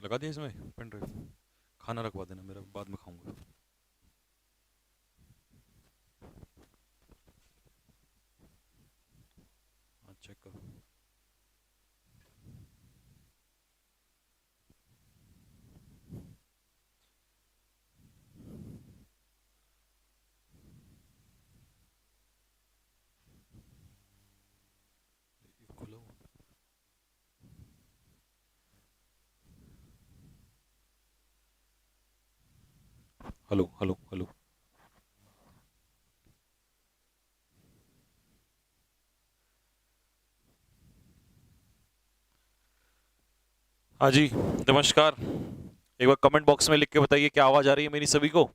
लगा दिया इसमें पेन ड्राइव। खाना रखवा देना मेरा, बाद में खाऊंगा। हाँ चेक करो। ये खुला हुआ। Hello hello hello. हाँ जी, नमस्कार। एक बार कमेंट बॉक्स में लिख के बताइए क्या आवाज़ आ रही है मेरी सभी को।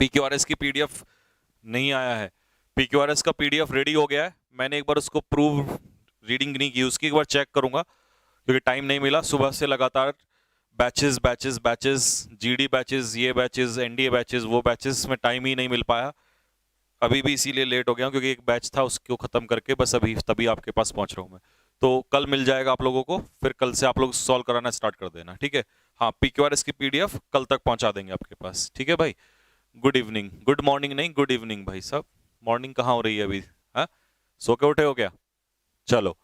PQRS की PDF नहीं आया है। PQRS का PDF रेडी हो गया है। मैंने एक बार उसको प्रूव रीडिंग नहीं की, उसकी एक बार चेक करूंगा क्योंकि टाइम नहीं मिला। सुबह से लगातार batches batches batches, GD batches, ये बैचेस, NDA बैचेस, वो बैचेस में टाइम ही नहीं मिल पाया। अभी भी इसीलिए लेट हो गया हूँ क्योंकि एक बैच था उसको खत्म करके बस अभी तभी आपके पास पहुंच रहा हूँ मैं। तो कल मिल जाएगा आप लोगों को, फिर कल से आप लोग सॉल्व कराना स्टार्ट कर देना, ठीक है। हाँ, PQRS की PDF कल तक पहुंचा देंगे आपके पास, ठीक है भाई। गुड इवनिंग, गुड मॉर्निंग नहीं, गुड इवनिंग भाई साहब। मॉर्निंग कहाँ हो रही है अभी? हाँ, सो के उठे हो क्या? चलो।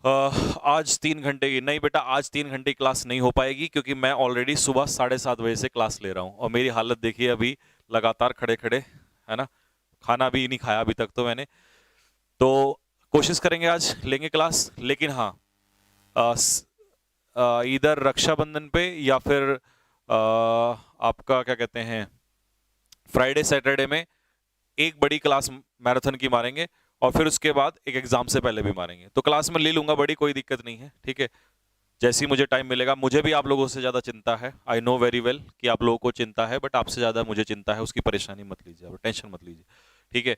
आज 3 घंटे की नहीं बेटा, आज 3 घंटे की क्लास नहीं हो पाएगी क्योंकि मैं ऑलरेडी सुबह 7:30 बजे से क्लास ले रहा हूँ और मेरी हालत देखिए अभी, लगातार खड़े खड़े, है ना। खाना भी नहीं खाया अभी तक तो मैंने। तो कोशिश करेंगे आज लेंगे क्लास, लेकिन हाँ, इधर रक्षाबंधन पे या फिर आपका क्या कहते हैं, फ्राइडे सैटरडे में एक बड़ी क्लास मैराथन की मारेंगे और फिर उसके बाद एक एग्जाम से पहले भी मारेंगे। तो क्लास में ले लूंगा बड़ी, कोई दिक्कत नहीं है, ठीक है। जैसे ही मुझे टाइम मिलेगा, मुझे भी आप लोगों से ज़्यादा चिंता है, आई नो वेरी वेल कि आप लोगों को चिंता है, बट आपसे ज़्यादा मुझे चिंता है, उसकी परेशानी मत लीजिए, आप टेंशन मत लीजिए, ठीक है।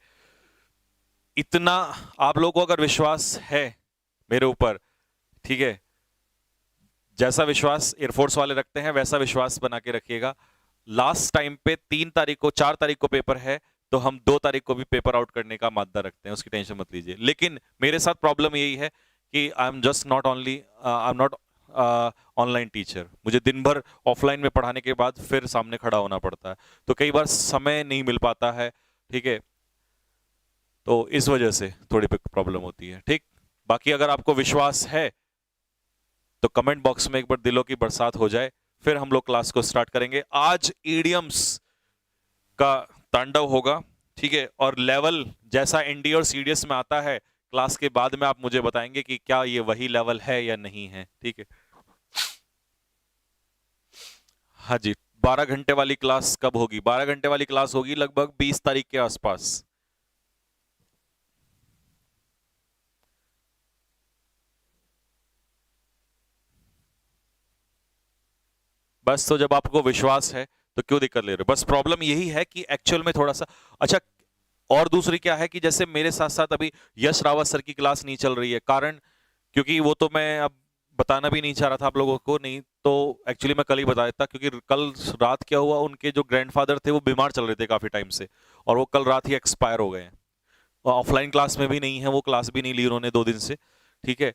इतना आप लोगों को अगर विश्वास है मेरे ऊपर, ठीक है, जैसा विश्वास एयरफोर्स वाले रखते हैं वैसा विश्वास बना के रखिएगा। लास्ट टाइम पे 3 तारीख को, 4 तारीख को पेपर है, तो हम 2 तारीख को भी पेपर आउट करने का मादा रखते हैं, उसकी टेंशन मत लीजिए। लेकिन मेरे साथ प्रॉब्लम यही है कि I am just not only, I am not online teacher. मुझे दिन भर ऑफलाइन में पढ़ाने के बाद फिर सामने खड़ा होना पड़ता है, तो कई बार समय नहीं मिल पाता है, ठीक है। तो इस वजह से थोड़ी प्रॉब्लम होती है, ठीक। बाकी अगर आपको विश्वास है तो कमेंट बॉक्स में एक बार दिलों की बरसात हो जाए, फिर हम लोग क्लास को स्टार्ट करेंगे। आज ईडियम्स का तांडव होगा, ठीक है। और लेवल जैसा ND और CDS में आता है, क्लास के बाद में आप मुझे बताएंगे कि क्या ये वही लेवल है या नहीं है, ठीक है। हाँ जी, 12 घंटे वाली क्लास कब होगी? 12 घंटे वाली क्लास होगी लगभग 20 तारीख के आसपास। बस, तो जब आपको विश्वास है तो क्यों दिक्कत ले रहे हो? बस प्रॉब्लम यही है कि एक्चुअल में थोड़ा सा, अच्छा। और दूसरी क्या है कि जैसे मेरे साथ साथ अभी यश रावत सर की क्लास नहीं चल रही है, कारण क्योंकि वो तो मैं अब बताना भी नहीं चाह रहा था आप लोगों को, नहीं तो एक्चुअली मैं कल ही बता देता, क्योंकि कल रात क्या हुआ, उनके जो ग्रैंडफादर थे वो बीमार चल रहे थे काफी टाइम से, और वो कल रात ही एक्सपायर हो गए हैं। ऑफलाइन क्लास में भी नहीं है वो, क्लास भी नहीं ली उन्होंने 2 दिन से, ठीक है।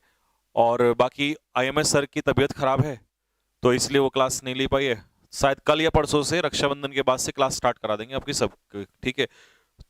और बाकी IMS सर की तबीयत खराब है, तो इसलिए वो क्लास नहीं ली पाई है। शायद कल या परसों से, रक्षाबंधन के बाद से क्लास स्टार्ट करा देंगे आपकी सब, ठीक है।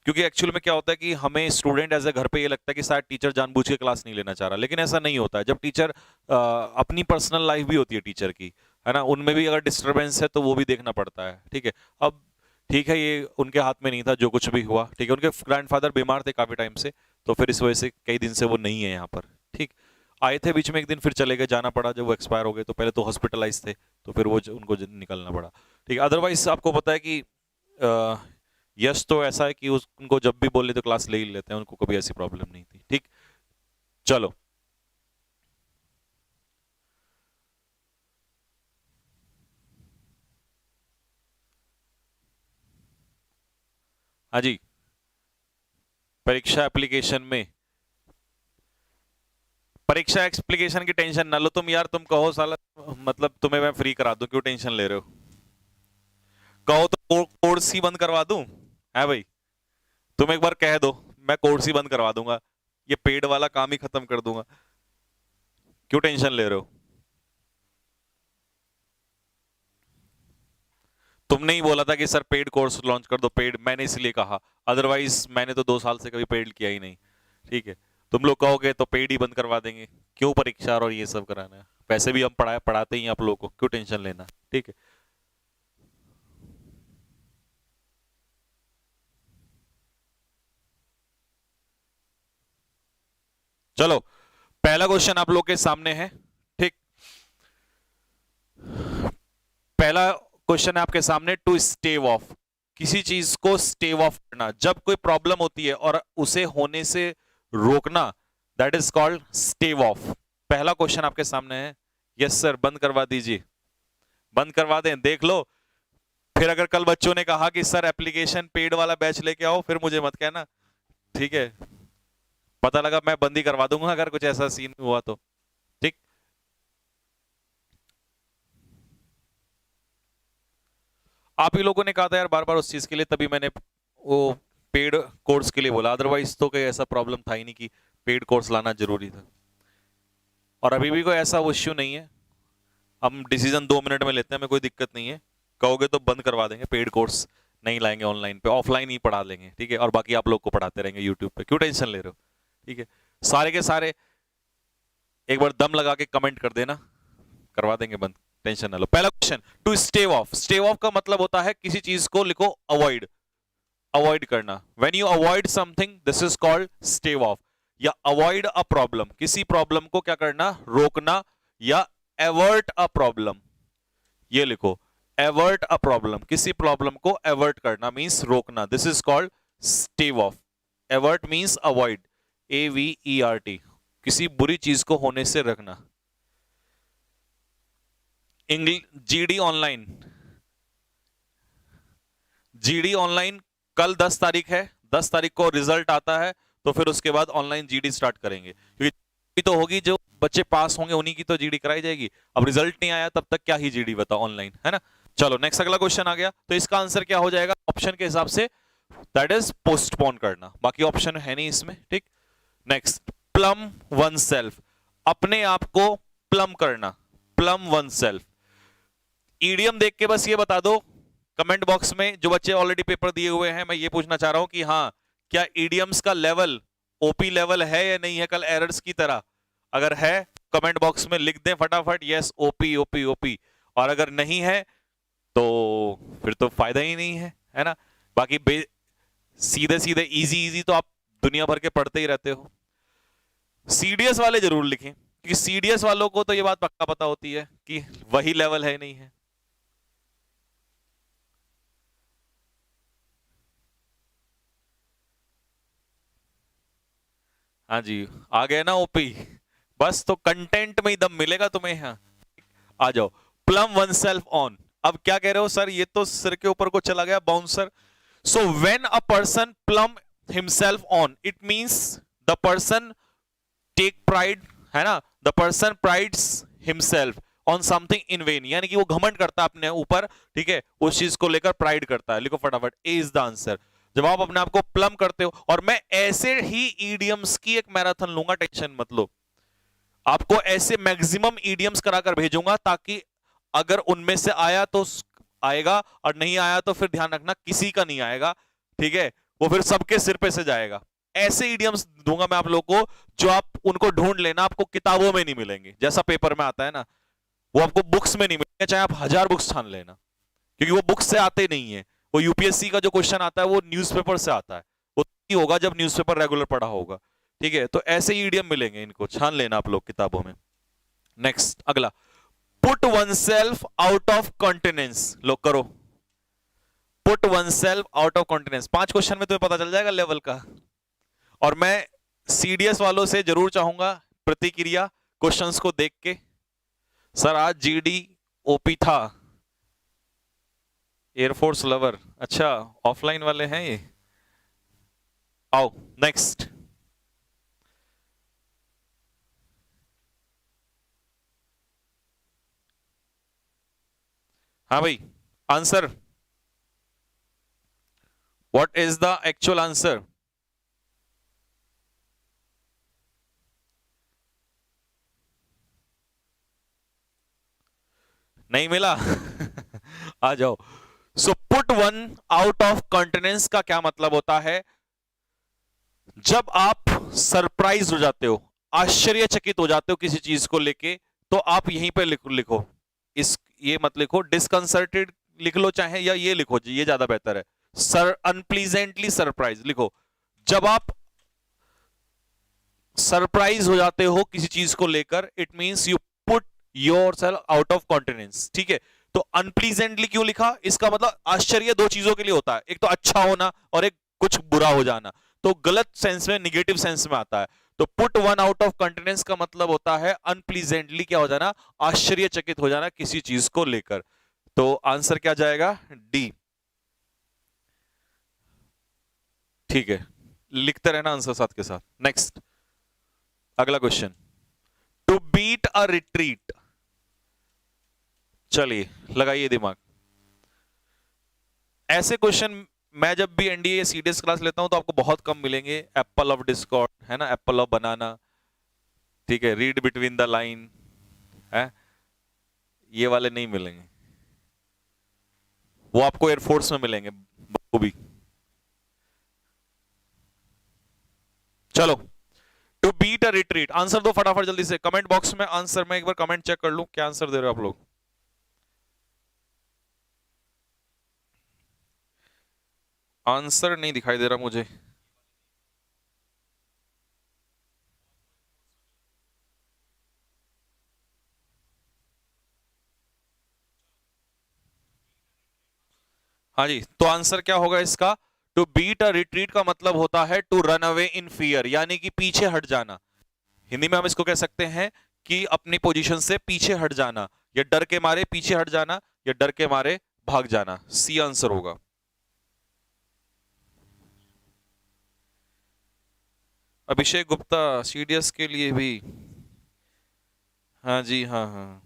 क्योंकि एक्चुअल में क्या होता है कि हमें स्टूडेंट एज ए घर पे ये लगता है कि शायद टीचर जानबूझ के क्लास नहीं लेना चाह रहा, लेकिन ऐसा नहीं होता है। जब टीचर, अपनी पर्सनल लाइफ भी होती है टीचर की, है ना, उनमें भी अगर डिस्टरबेंस है तो वो भी देखना पड़ता है, ठीक है। अब ठीक है, ये उनके हाथ में नहीं था जो कुछ भी हुआ, ठीक है। उनके ग्रैंडफादर बीमार थे काफी टाइम से, तो फिर इस वजह से कई दिन से वो नहीं है यहाँ पर, ठीक। आए थे बीच में एक दिन, फिर चले गए, जाना पड़ा जब वो एक्सपायर हो गए, तो पहले तो हॉस्पिटलाइज थे, तो फिर वो उनको निकलना पड़ा, ठीक है। अदरवाइज आपको पता है कि यश तो ऐसा है कि उनको जब भी बोले तो क्लास ले ही लेते हैं, उनको कभी ऐसी प्रॉब्लम नहीं थी, ठीक। चलो। हाँ जी, परीक्षा एप्लीकेशन में, परीक्षा एप्लीकेशन की टेंशन ना लो तुम यार, तुम कहो साला, मतलब तुम्हें मैं फ्री करा दूं, क्यों टेंशन ले रहे हो? कहो तो कोर्स ही बंद करवा दूं, है भाई? तुम एक बार कह दो, मैं कोर्स ही बंद करवा दूंगा, ये पेड वाला काम ही खत्म कर दूंगा। क्यों टेंशन ले रहे हो? तुमने ही बोला था कि सर पेड कोर्स लॉन्च कर दो, पेड, मैंने इसलिए कहा, अदरवाइज मैंने तो 2 साल से कभी पेड किया ही नहीं। ठीक है, तुम लोग कहोगे तो पेड ही बंद करवा देंगे, क्यों परीक्षा और ये सब कराना है, पैसे भी हम पढ़ाते ही हैं आप लोगों को, क्यों टेंशन लेना। ठीक है, चलो पहला क्वेश्चन आप लोग के सामने है। ठीक, पहला क्वेश्चन है आपके सामने, टू स्टेव ऑफ, किसी चीज को स्टेव ऑफ करना, जब कोई प्रॉब्लम होती है और उसे होने से रोकना, that is called stave of. पहला क्वेश्चन आपके सामने है। यस सर, बंद करवा दीजिए, बंद करवा दें, देख लो। फिर अगर कल बच्चों ने कहा कि सर एप्लीकेशन पेड वाला बैच लेके आओ, फिर मुझे मत कहना। ठीक है, पता लगा मैं बंद ही करवा दूंगा अगर कुछ ऐसा सीन हुआ तो। ठीक, आप ही लोगों ने कहा था यार बार बार उस चीज के लिए, तभी मैंने वो पेड कोर्स के लिए बोला, अदरवाइज तो कोई ऐसा प्रॉब्लम था ही नहीं कि पेड कोर्स लाना जरूरी था। और अभी भी कोई ऐसा इश्यू नहीं है, हम डिसीजन 2 मिनट में लेते हैं, हमें कोई दिक्कत नहीं है। कहोगे तो बंद करवा देंगे, पेड कोर्स नहीं लाएंगे, ऑनलाइन पे ऑफलाइन ही पढ़ा लेंगे। ठीक है, और बाकी आप लोग को पढ़ाते रहेंगे यूट्यूब पे, क्यों टेंशन ले रहे हो। ठीक है, सारे के सारे एक बार दम लगा के कमेंट कर देना, करवा देंगे बंद, टेंशन ना लो। पहला question, to stave off, stave off का मतलब होता है किसी चीज को लिखो अवॉइड, अवॉइड करना। When you avoid something, this is called stave off. या अवॉइड अ प्रॉब्लम, किसी प्रॉब्लम को क्या करना, रोकना, या एवर्ट अ प्रॉब्लम, ये लिखो, एवर्ट अ प्रॉब्लम, किसी प्रॉब्लम को एवर्ट करना मींस रोकना, this is called stave of. Avert means avoid, AVERT, किसी बुरी चीज को होने से रखना। GD ऑनलाइन, GD ऑनलाइन कल 10 तारीख है, 10 तारीख को रिजल्ट आता है, तो फिर उसके बाद ऑनलाइन GD स्टार्ट करेंगे, क्योंकि GD तो होगी, जो बच्चे पास होंगे उन्हीं की तो GD कराई जाएगी। अब रिजल्ट नहीं आया तब तक क्या ही GD बताओ ऑनलाइन, है ना। चलो नेक्स्ट, अगला क्वेश्चन आ गया, तो इसका आंसर क्या हो जाएगा ऑप्शन के हिसाब से, दैट इज पोस्टपोन करना, बाकी ऑप्शन है नहीं इसमें। ठीक, नेक्स्ट, प्लम वन सेल्फ, अपने आप को प्लम करना, प्लम वन सेल्फ। ईडियम देख के बस ये बता दो कमेंट बॉक्स में, जो बच्चे ऑलरेडी पेपर दिए हुए हैं, मैं ये पूछना चाह रहा हूं कि हाँ, क्या ईडियम्स का लेवल OP लेवल है या नहीं है कल एरर्स की तरह। अगर है कमेंट बॉक्स में लिख दें फटाफट, यस OP OP OP, और अगर नहीं है तो फिर तो फायदा ही नहीं है ना। बाकी सीधे सीधे इजी इजी तो आप दुनिया भर के पढ़ते ही रहते हो। CDS वाले जरूर लिखें, क्योंकि CDS वालों को तो ये बात पक्का पता होती है कि वही लेवल है नहीं है। हाँ जी, आ गए ना OP, बस तो कंटेंट में ही दम मिलेगा तुम्हें। यहाँ आ जाओ, प्लम वन सेल्फ ऑन। अब क्या कह रहे हो सर, ये तो सिर के ऊपर को चला गया bouncer. So when a person plume himself on, it means the person take pride, है ना, the person prides himself on something in vain, यानी कि वो घमंड करता है अपने ऊपर। ठीक है, उस चीज को लेकर प्राइड करता है। लिखो फटाफट, ए इज द आंसर। जब आप अपने आप को प्लम करते हो, और मैं ऐसे ही ईडियम्स की एक मैराथन लूंगा, टेंशन मत लो, आपको ऐसे मैक्सिमम ईडियम्स कराकर भेजूंगा, ताकि अगर उनमें से आया तो आएगा, और नहीं आया तो फिर ध्यान रखना किसी का नहीं आएगा। ठीक है, वो फिर सबके सिर पे से जाएगा। ऐसे इडियम्स दूंगा मैं आप लोगों को, जो आप उनको ढूंढ लेना, आपको किताबों में नहीं मिलेंगे, जैसा पेपर में आता है ना, वो आपको बुक्स में नहीं मिलेंगे, चाहे आप 1000 बुक्स छान लेना, क्योंकि वो बुक्स से आते नहीं है। वो UPSC का जो क्वेश्चन आता है वो न्यूज़पेपर से आता है, वो ही होगा जब न्यूज़पेपर रेगुलर पढ़ा होगा। ठीक है, तो ऐसे ही इडियम मिलेंगे, इनको छान लेना आप लोग किताबों में। नेक्स्ट, अगला, put oneself out of continence, लो करो, put oneself out of continence. 5 question में तुम्हें पता चल जाएगा लेवल का। और मैं CDS वालों से जरूर चाहूंगा प्रतिक्रिया क्वेश्चंस को देख के। सर आज GD OP था, एयरफोर्स लवर, अच्छा ऑफलाइन वाले हैं ये। आओ नेक्स्ट, हाँ भाई, answer, what is the actual answer. नहीं मिला आ जाओ। So put one out of continence का क्या मतलब होता है? जब आप सरप्राइज हो जाते हो, आश्चर्यचकित हो जाते हो किसी चीज को लेके, तो आप यहीं पे लिखो इस, ये मत लिखो डिस्कंसर्टेड, लिख लो चाहे, या ये लिखो जी, ये ज्यादा बेहतर है, सर अनप्लीजेंटली सरप्राइज लिखो। जब आप सरप्राइज हो जाते हो किसी चीज को लेकर, it means you put yourself out of continence, ठीक है। तो अनप्लीजेंटली क्यों लिखा? इसका मतलब आश्चर्य दो चीजों के लिए होता है, एक तो अच्छा होना और एक कुछ बुरा हो जाना, तो गलत सेंस में, निगेटिव सेंस में आता है। तो put one out of continence का मतलब होता है अनप्लीजेंटली क्या हो जाना, आश्चर्यचकित हो जाना किसी चीज को लेकर। तो आंसर क्या जाएगा? डी। ठीक है, लिखते रहना आंसर साथ के साथ। नेक्स्ट, अगला question, to beat a retreat. चलिए लगाइए दिमाग। ऐसे क्वेश्चन मैं जब भी एनडीए या सीडीएस क्लास लेता हूं तो आपको बहुत कम मिलेंगे। एप्पल ऑफ डिस्कॉर्ड है ना, एप्पल ऑफ बनाना, ठीक है, रीड बिटवीन द लाइन है, ये वाले नहीं मिलेंगे, वो आपको एयरफोर्स में मिलेंगे वो भी। चलो, to beat a retreat, answer दो फटाफट जल्दी से कमेंट बॉक्स में आंसर। मैं एक बार कमेंट चेक कर लूं क्या आंसर दे रहे हो आप लोग। आंसर नहीं दिखाई दे रहा मुझे। हाँ जी, तो आंसर क्या होगा इसका? टू बीट अ रिट्रीट का मतलब होता है to run away in fear, यानी कि पीछे हट जाना। हिंदी में हम इसको कह सकते हैं कि अपनी पोजीशन से पीछे हट जाना, या डर के मारे पीछे हट जाना, या डर के मारे भाग जाना। सी आंसर होगा। अभिषेक गुप्ता सीडीएस के लिए भी, हाँ जी, हाँ हाँ।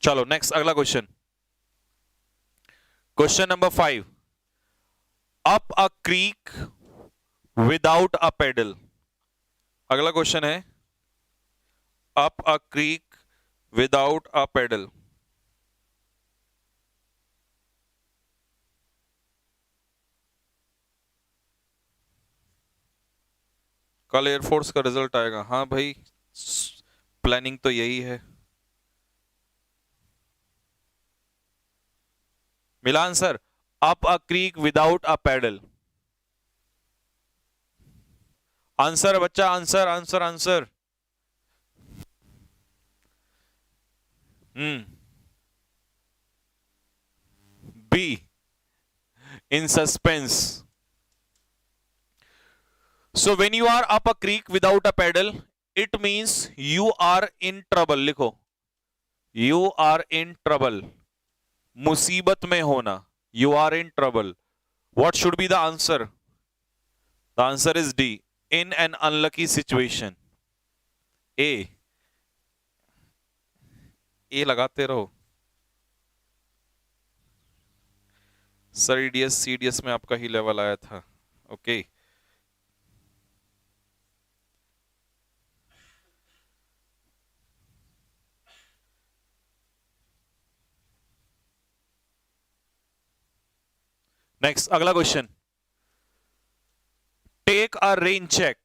चलो नेक्स्ट, अगला question, question number 5, up a creek without a paddle. अगला क्वेश्चन है up a creek without a paddle. कल एयरफोर्स का रिजल्ट आएगा, हाँ भाई, प्लानिंग तो यही है। मिला answer, up a creek without a paddle. Answer बच्चा, answer answer answer. B, in suspense. So when you are up a creek without a paddle, it means you are in trouble. लिखो, you are in trouble, मुसीबत में होना, you are in trouble. What should be the answer? The answer is D, in an unlucky situation. A, A लगाते रहो sir, EDS CDS में आपका ही level आया था। ओके, नेक्स्ट, अगला question, take a rain check.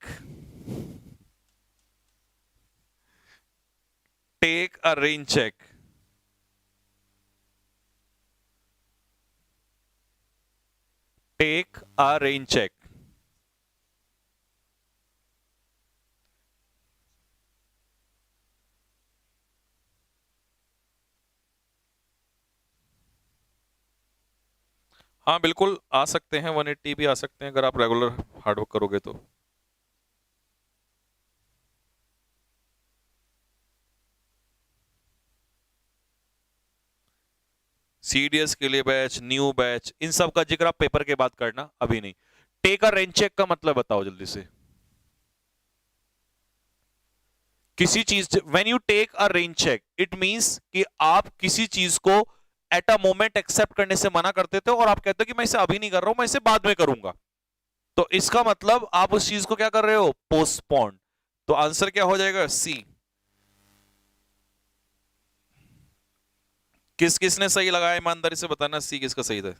Take a rain check, take a rain check. हाँ बिल्कुल आ सकते हैं, 180 भी आ सकते हैं अगर आप रेगुलर हार्डवर्क करोगे तो। सीडीएस के लिए बैच, न्यू बैच, इन सब का जिक्र आप पेपर के बाद करना, अभी नहीं। टेक अ रेन चेक का मतलब बताओ जल्दी से। किसी चीज, when you take a rain check, it means कि आप किसी चीज को एट अ मोमेंट एक्सेप्ट करने से मना करते थे और आप कहते हो कि मैं इसे अभी नहीं कर रहा हूं, मैं इसे बाद में करूंगा। तो इसका मतलब आप उस चीज को क्या कर रहे हो? पोस्टपोन। तो आंसर क्या हो जाएगा? सी। किस किसने सही लगाया, ईमानदारी से बताना सी किसका सही था।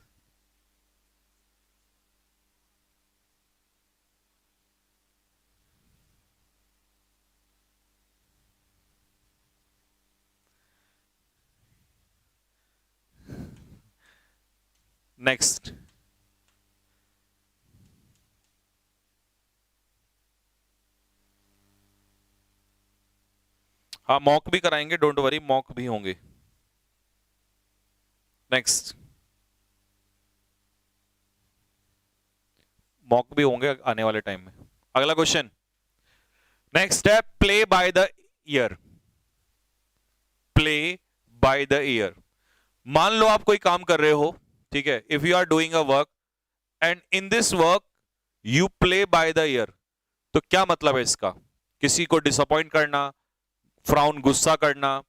नेक्स्ट, हाँ मॉक भी कराएंगे, डोंट वरी, मॉक भी होंगे। नेक्स्ट, मॉक भी होंगे आने वाले टाइम में। अगला क्वेश्चन, नेक्स्ट है play by the year. Play by the year, मान लो आप कोई काम कर रहे हो, ठीक है, if you are doing a work and in this work you play by the ear, तो क्या मतलब है इसका? किसी को डिसअपॉइंट करना, फ्राउन गुस्सा करना,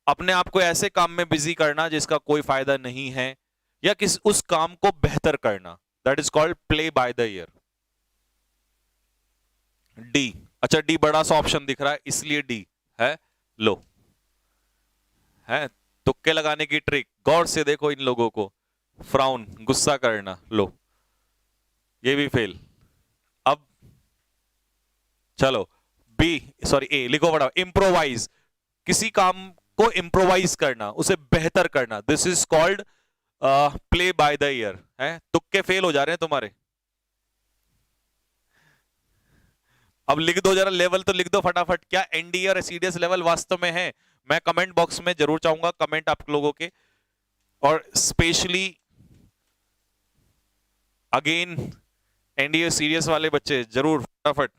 अपने आप को ऐसे काम में बिजी करना जिसका कोई फायदा नहीं है, या किस उस काम को बेहतर करना, that is called play by the year. D, अच्छा डी बड़ा सा ऑप्शन दिख रहा है इसलिए डी है। लो, है तुक्के लगाने की ट्रिक, गौर से देखो इन लोगों को, फ्राउन गुस्सा करना, लो ये भी फेल। अब चलो बी, सॉरी ए लिखो बड़ा, इम्प्रोवाइज, किसी काम को इम्प्रोवाइज करना, उसे बेहतर करना, this is called play by the year. है तुक्के फेल हो जा रहे हैं तुम्हारे। अब लिख दो जरा, लेवल तो लिख दो फटाफट, क्या एनडीए और सीडीएस लेवल वास्तव में है? मैं कमेंट बॉक्स में जरूर चाहूंगा कमेंट आप लोगों के, और स्पेशली अगेन एनडीए सीरियस वाले बच्चे जरूर फटाफट।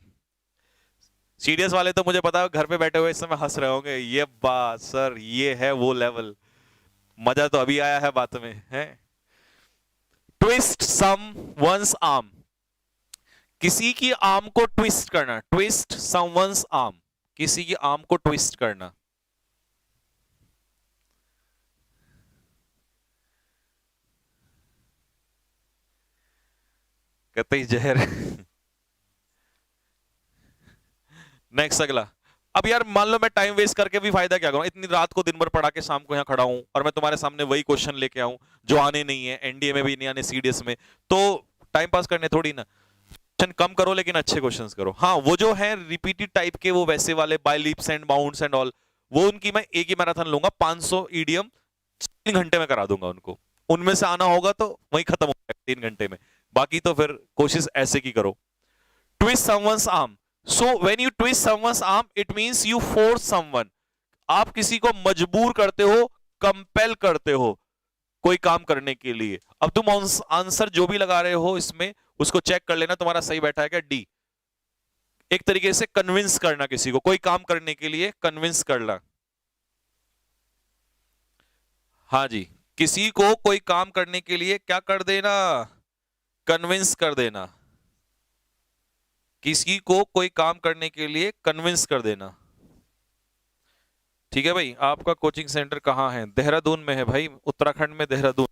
सीरियस वाले तो मुझे पता है घर पे बैठे हुए इस समय हंस रहे होंगे, ये बात सर ये है वो लेवल, मजा तो अभी आया है बात में है। ट्विस्ट सम वंस आर्म, किसी की आर्म को ट्विस्ट करना, ट्विस्ट समवंस आर्म, किसी की आर्म को ट्विस्ट करना। कहते ही जहर। नेक्स्ट अगला, अब यार मान लो मैं टाइम वेस्ट करके भी फायदा क्या करूं, इतनी रात को दिन भर पढ़ा के शाम को यहां खड़ा हूं और मैं तुम्हारे सामने वही क्वेश्चन लेके आऊं जो आने नहीं है, एनडीए में भी नहीं आने, सीडीएस में, तो टाइम पास करने थोड़ी ना। क्वेश्चन कम करो लेकिन अच्छे क्वेश्चंस करो। हाँ वो जो है रिपीटेड टाइप के, वो वैसे वाले by leaps and bounds and all, वो उनकी मैं एक ही मैराथन लूंगा, 500 ईडीएम 3 घंटे में करा दूंगा उनको, उनमें से आना होगा तो वही खत्म हो जाएगा 3 घंटे में, बाकी तो फिर कोशिश ऐसे की करो। Twist someone's arm, so when you twist someone's arm it means you force someone, आप किसी को मजबूर करते हो, कंपेल करते हो कोई काम करने के लिए। अब तुम आंसर जो भी लगा रहे हो इसमें उसको चेक कर लेना तुम्हारा सही बैठा है क्या। डी, एक तरीके से कन्विंस करना, किसी को कोई काम करने के लिए कन्विंस करना। हाँ जी, किसी को कोई काम करने के लिए क्या कर देना, कन्विंस कर देना, किसी को कोई काम करने के लिए कन्विंस कर देना। ठीक है भाई, आपका कोचिंग सेंटर कहां है? देहरादून में है भाई, उत्तराखंड में देहरादून।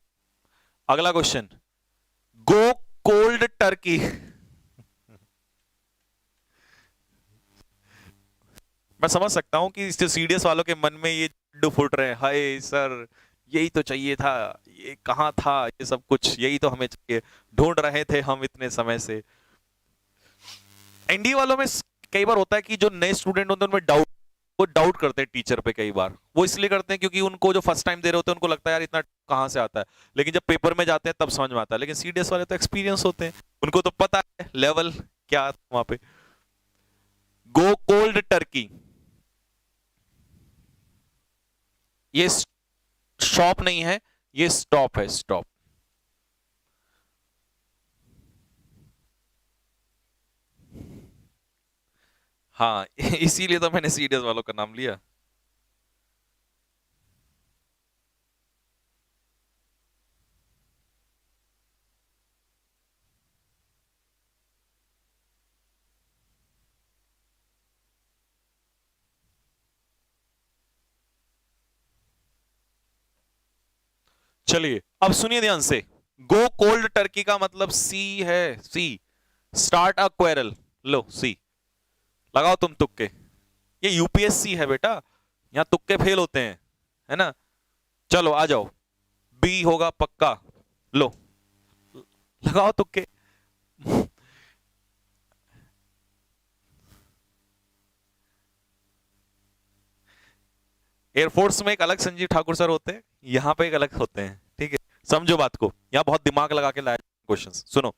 अगला क्वेश्चन, गो कोल्ड टर्की। मैं समझ सकता हूं कि जो सीडीएस वालों के मन में ये डू फुट रहे हैं, हाय सर यही तो चाहिए था, ये कहां था ये सब कुछ, यही तो हमें चाहिए, ढूंढ रहे थे हम इतने समय से। एनडीए वालों में कई बार होता है कि जो नए स्टूडेंट होते हैं उनमें डाउट, वो डाउट करते हैं टीचर पे, कई बार वो इसलिए करते हैं क्योंकि उनको जो फर्स्ट टाइम दे रहे होते हैं उनको लगता है यार इतना कहां से आता है, लेकिन जब पेपर में जाते हैं तब समझ में आता है। लेकिन सीडीएस वाले तो एक्सपीरियंस होते हैं, उनको तो पता है लेवल क्या वहां पे। गो कोल्ड टर्की, ये शॉप नहीं है, ये स्टॉप है, स्टॉप। हाँ इसीलिए तो मैंने सीडीएस वालों का नाम लिया। चलिए अब सुनिए ध्यान से, गो कोल्ड टर्की का मतलब सी है, सी, स्टार्ट अ क्वेरल, लो सी, लगाओ तुम तुक्के, ये यूपीएससी है बेटा, यहां तुक्के फेल होते हैं, है ना। चलो आ जाओ, बी होगा पक्का। लो लगाओ तुक्के। एयरफोर्स में एक अलग संजीव ठाकुर सर होते हैं, यहां पे एक अलग होते हैं, ठीक है। समझो बात को, यहां बहुत दिमाग लगा के लाया क्वेश्चन। सुनो,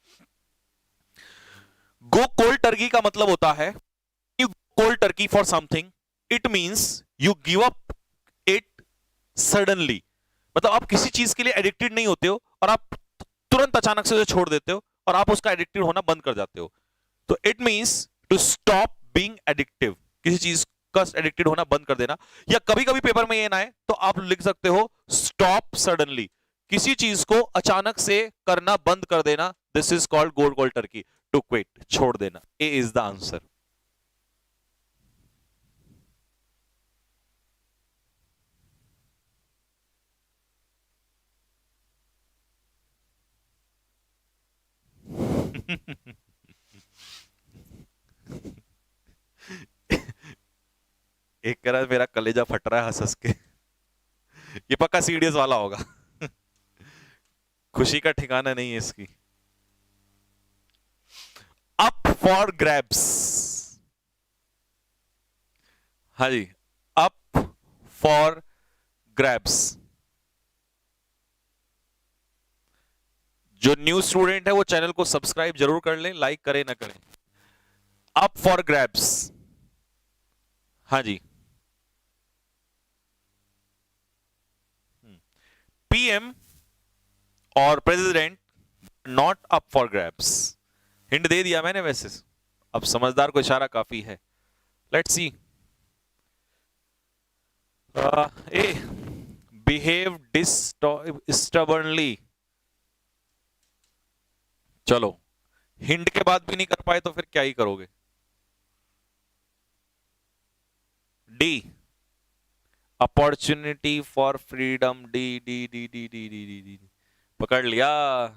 गो कोल्ड टर्की का मतलब होता है, you cold Turkey for something, it means you give up it suddenly. मतलब आप किसी चीज के लिए एडिक्टेड नहीं होते हो और आप तुरंत अचानक से उसे छोड़ देते हो और आप उसका एडिक्टेड होना बंद कर जाते हो। तो it means to stop being addictive, किसी चीज का एडिक्टेड होना बंद कर देना। या कभी कभी पेपर में ये ना आए तो आप लिख सकते हो स्टॉप सडनली, किसी चीज को अचानक से करना बंद कर देना। This is called go cold turkey, to quit, छोड़ देना। A is the answer. एक कह रहा है मेरा कलेजा फट रहा है हंस हंस के। ये पक्का सीडीएस वाला होगा। खुशी का ठिकाना नहीं है इसकी। अप फॉर ग्रैब्स, हाँ जी, अप फॉर ग्रैब्स। जो न्यू स्टूडेंट है वो चैनल को सब्सक्राइब जरूर कर लें, लाइक करें ना करें। अप फॉर ग्रैब्स, हाँ जी। पीएम और president not up for grabs. Hint दे दिया मैंने वैसे, अब समझदार को इशारा काफी है। Let's see. A, behave disturbingly. चलो, हिंट के बाद भी नहीं कर पाए तो फिर क्या ही करोगे। D, opportunity for freedom. D D D D D D D D, पकड़ लिया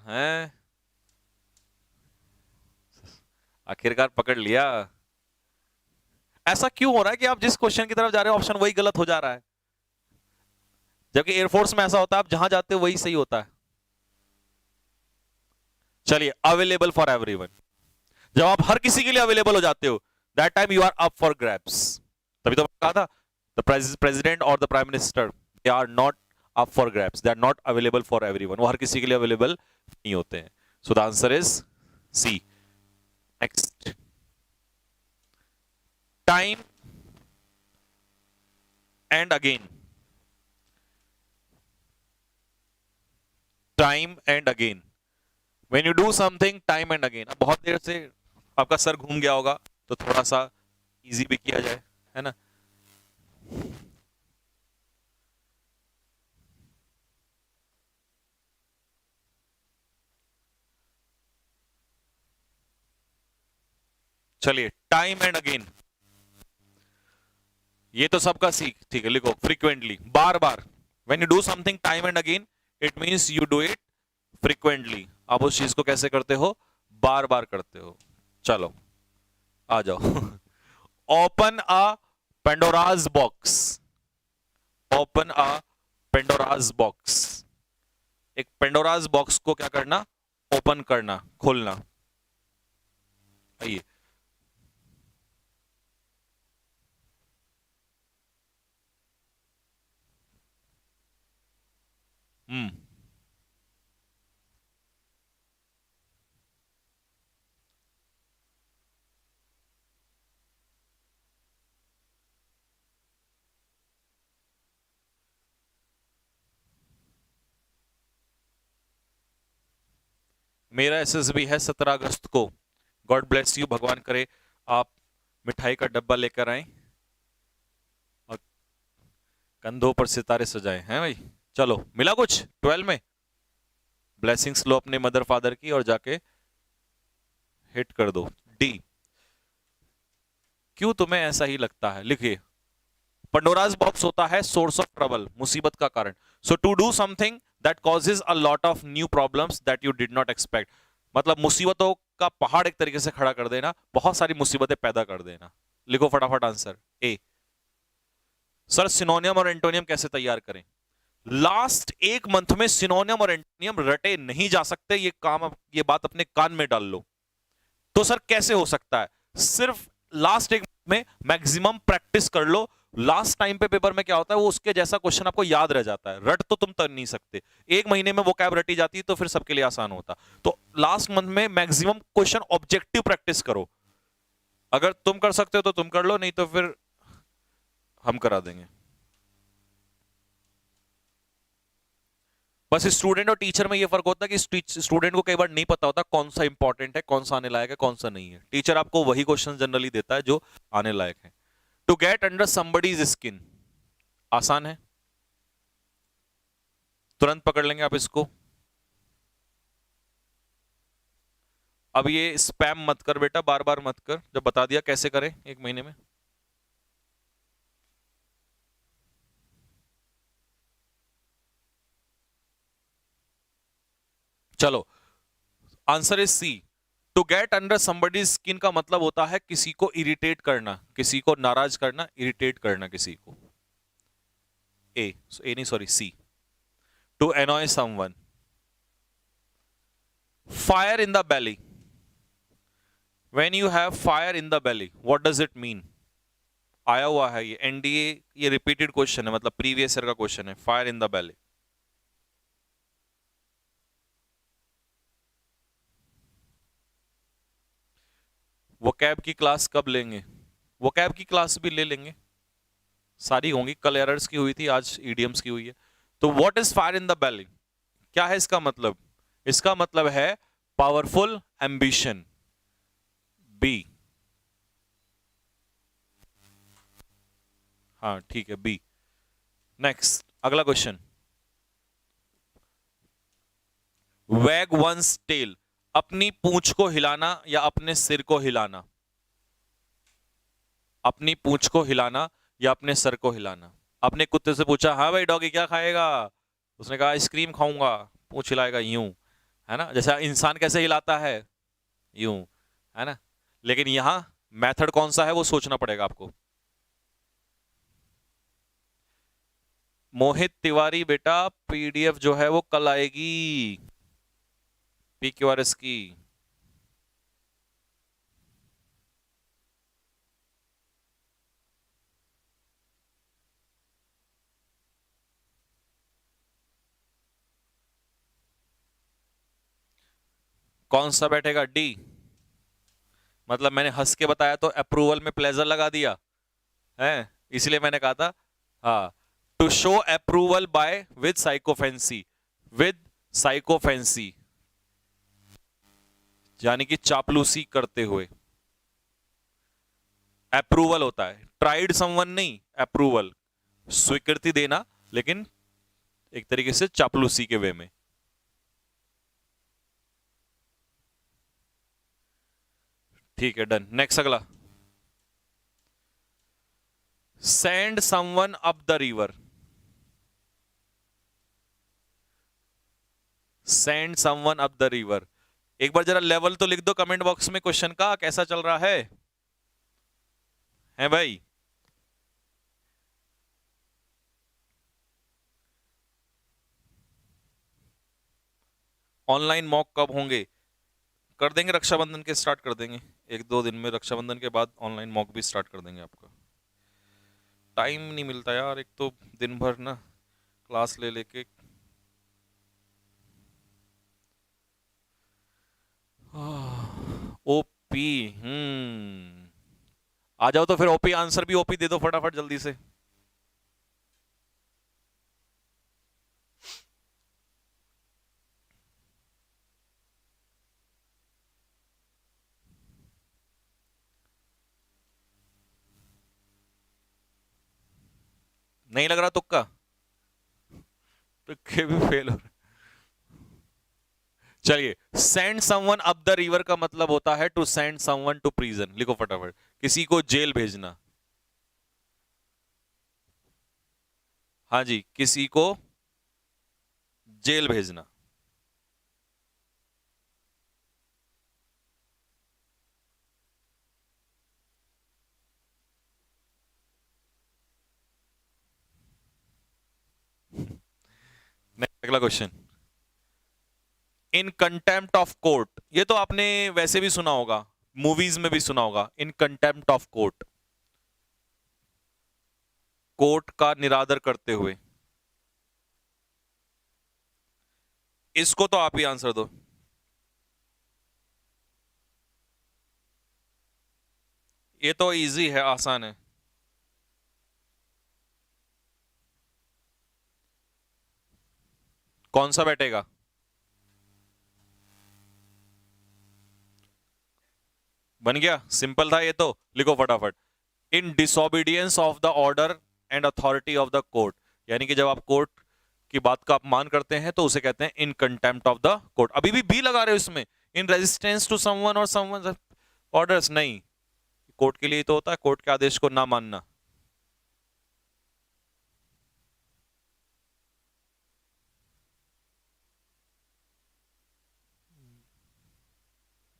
है, आखिरकार पकड़ लिया। ऐसा क्यों हो रहा है कि आप जिस क्वेश्चन की तरफ जा रहे हो ऑप्शन वही गलत हो जा रहा है, जबकि एयरफोर्स में ऐसा होता है आप जहां जाते हो वही सही होता है। चलिए, अवेलेबल फॉर एवरीवन, जब आप हर किसी के लिए अवेलेबल हो जाते हो, that time you are up for grabs. तभी तो कहा था द प्रेसिडेंट और the prime minister, they are not up for grabs, they are not available for everyone, वो हर किसी के लिए अवेलेबल नहीं होते हैं। So the answer is C. Next, time and again. Time and again, when you do something time and again. अब बहुत देर से आपका सर घूम गया होगा तो थोड़ा सा इजी भी किया जाए, है ना। चलिए, टाइम एंड अगेन, ये तो सबका सीख, ठीक है, लिखो frequently, bar bar. When you do something time and again, it means you do it frequently. आप उस चीज को कैसे करते हो, बार बार करते हो। चलो आ जाओ। Open a Pandora's box. Open a Pandora's box, एक पेंडोराज बॉक्स को क्या करना, ओपन करना, खोलना। आइए, मेरा एसएसबी है 17 अगस्त को। गॉड ब्लेस यू, भगवान करे आप मिठाई का डब्बा लेकर आए और कंधों पर सितारे सजाए हैं भाई। चलो, मिला कुछ 12 में। ब्लेसिंग्स लो अपने मदर फादर की और जाके हिट कर दो। डी, क्यों तुम्हें ऐसा ही लगता है, लिखिए। पंडोराज बॉक्स होता है सोर्स ऑफ ट्रबल, मुसीबत का कारण। So to do something that causes a lot of new problems that you did not expect, मतलब मुसीबतों का पहाड़ एक तरीके से खड़ा कर देना, बहुत सारी मुसीबतें पैदा कर देना। लिखो फटाफट आंसर ए। सर सिनोनियम और एंटोनियम कैसे तैयार करें। लास्ट एक मंथ में सिनोनियम और एंटोनियम रटे नहीं जा सकते, ये बात अपने कान में डाल लो। तो सर कैसे हो सकता है? सिर्फ लास्ट एक में मैक्सिमम प्रैक्टिस कर लो। लास्ट टाइम पे पेपर में क्या होता है, वो उसके जैसा क्वेश्चन आपको याद रह जाता है, रट तो तुम तर नहीं सकते। एक महीने में वो कैब रटी जाती है तो फिर सबके लिए आसान होता। तो लास्ट मंथ में मैक्सिमम क्वेश्चन ऑब्जेक्टिव प्रैक्टिस करो। अगर तुम कर सकते हो तो तुम कर लो, नहीं तो फिर हम करा देंगे। बस स्टूडेंट और टीचर में ये फर्क होता है कि स्टूडेंट को कई बार नहीं पता होता कौन सा इंपॉर्टेंट है, कौन सा आने लायक है, कौन सा नहीं है। टीचर आपको वही क्वेश्चन जनरली देता है जो आने लायक है। To get under somebody's skin, आसान है, तुरंत पकड़ लेंगे आप इसको। अब ये स्पैम मत कर बेटा, बार बार मत कर, जब बता दिया कैसे करें एक महीने में। चलो, answer is C. To get under somebody's skin का मतलब होता है किसी को इरिटेट करना, किसी को नाराज करना, इरिटेट करना किसी को। ए नहीं, sorry, C. To annoy someone. Fire in the belly, when you have fire in the belly, what does it mean? आया हुआ है ये एनडीए, ये रिपीटेड क्वेश्चन है, मतलब प्रीवियस ईयर का क्वेश्चन है, फायर इन द बेली। वो कैब की क्लास कब लेंगे? वो कैब की क्लास भी ले लेंगे, सारी होंगी, कल एरर्स की हुई थी, आज ईडियम्स की हुई है। तो what is fire in the बेली, क्या है इसका मतलब? इसका मतलब है पावरफुल एम्बिशन, बी। हाँ ठीक है, बी। नेक्स्ट, अगला क्वेश्चन। वैग वंस टेल, अपनी पूंछ को हिलाना या अपने सिर को हिलाना? अपनी पूंछ को हिलाना या अपने सर को हिलाना? अपने कुत्ते से पूछा, हाँ भाई डॉगी क्या खाएगा? उसने कहा आइसक्रीम खाऊंगा। पूंछ हिलाएगा यूं, है ना, जैसा इंसान कैसे हिलाता है, यूं, है ना। लेकिन यहां मेथड कौन सा है वो सोचना पड़ेगा आपको। मोहित तिवारी बेटा, पीडीएफ जो है वो कल आएगी, पीक्यूआरएस की। कौन सा बैठेगा? डी। मतलब मैंने हंस के बताया तो अप्रूवल में प्लेजर लगा दिया है, इसलिए मैंने कहा था। हाँ, to show approval by with sycophancy, with sycophancy, यानी कि चापलूसी करते हुए। अप्रूवल होता है, ट्राइड समवन नहीं, अप्रूवल, स्वीकृति देना, लेकिन एक तरीके से चापलूसी के वे में। ठीक है, डन। नेक्स्ट, अगला। Send someone up the river, send someone up the river. एक बार जरा लेवल तो लिख दो कमेंट बॉक्स में, क्वेश्चन का कैसा चल रहा है भाई? ऑनलाइन मॉक कब होंगे? कर देंगे, रक्षाबंधन के स्टार्ट कर देंगे, एक दो दिन में रक्षाबंधन के बाद ऑनलाइन मॉक भी स्टार्ट कर देंगे आपका। टाइम नहीं मिलता यार, एक तो दिन भर ना क्लास ले लेके। ओपी, आ जाओ तो फिर ओपी आंसर भी ओपी दे दो फटाफट जल्दी से। नहीं लग रहा तुक्का? तुक्के भी फेल हो रहे। चलिए, send someone up the river का मतलब होता है to send someone to prison. लिखो फटाफट, किसी को जेल भेजना। हाँ जी, किसी को जेल भेजना। अगला question, in contempt of court, ये तो आपने वैसे भी सुना होगा, मूवीज में भी सुना होगा, इन कंटेम्प्ट ऑफ कोर्ट, कोर्ट का निरादर करते हुए, इसको तो आप ही आंसर दो। ये तो इजी है, आसान है। कौन सा बैठेगा? बन गया, सिंपल था ये तो, लिखो फटाफट, in disobedience of the order and authority of the court, यानी कि जब आप कोर्ट की बात का अपमान करते हैं तो उसे कहते हैं इन कंटेम्प्ट ऑफ द कोर्ट। अभी भी बी लगा रहे हो इसमें, इन रेजिस्टेंस टू समवन और समवन ऑर्डर्स, नहीं, कोर्ट के लिए तो होता है कोर्ट के आदेश को ना मानना।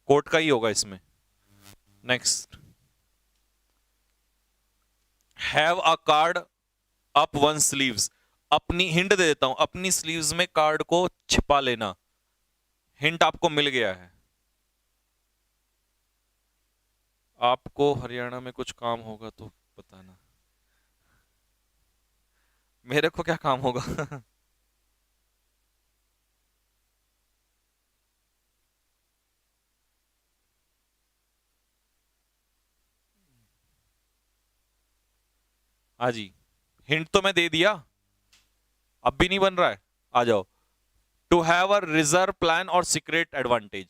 कोर्ट का ही होगा इसमें। Next, have a card up one sleeves, अपनी हिंट दे देता हूं, अपनी स्लीव्स में कार्ड को छिपा लेना, हिंट आपको मिल गया है। आपको हरियाणा में कुछ काम होगा तो बताना, मेरे को क्या काम होगा? हाँ जी, हिंट तो मैं दे दिया, अब भी नहीं बन रहा है, आ जाओ। To have a reserve plan और सीक्रेट एडवांटेज,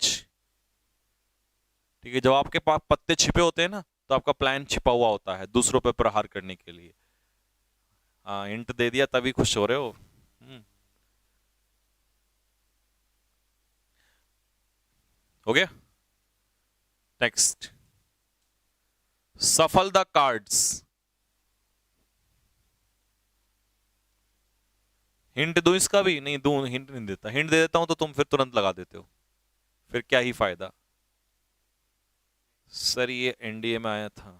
ठीक है, जब आपके पास पत्ते छिपे होते हैं ना तो आपका प्लान छिपा हुआ होता है दूसरों पे प्रहार करने के लिए। हाँ, हिंट दे दिया तभी खुश हो रहे हो। हो गया। नेक्स्ट, सफल द कार्ड्स, हिंट दूं इसका भी? नहीं दूं, हिंट नहीं देता, हिंट दे देता हूं तो तुम फिर तुरंत लगा देते हो, फिर क्या ही फायदा। सर ये एनडीए में आया था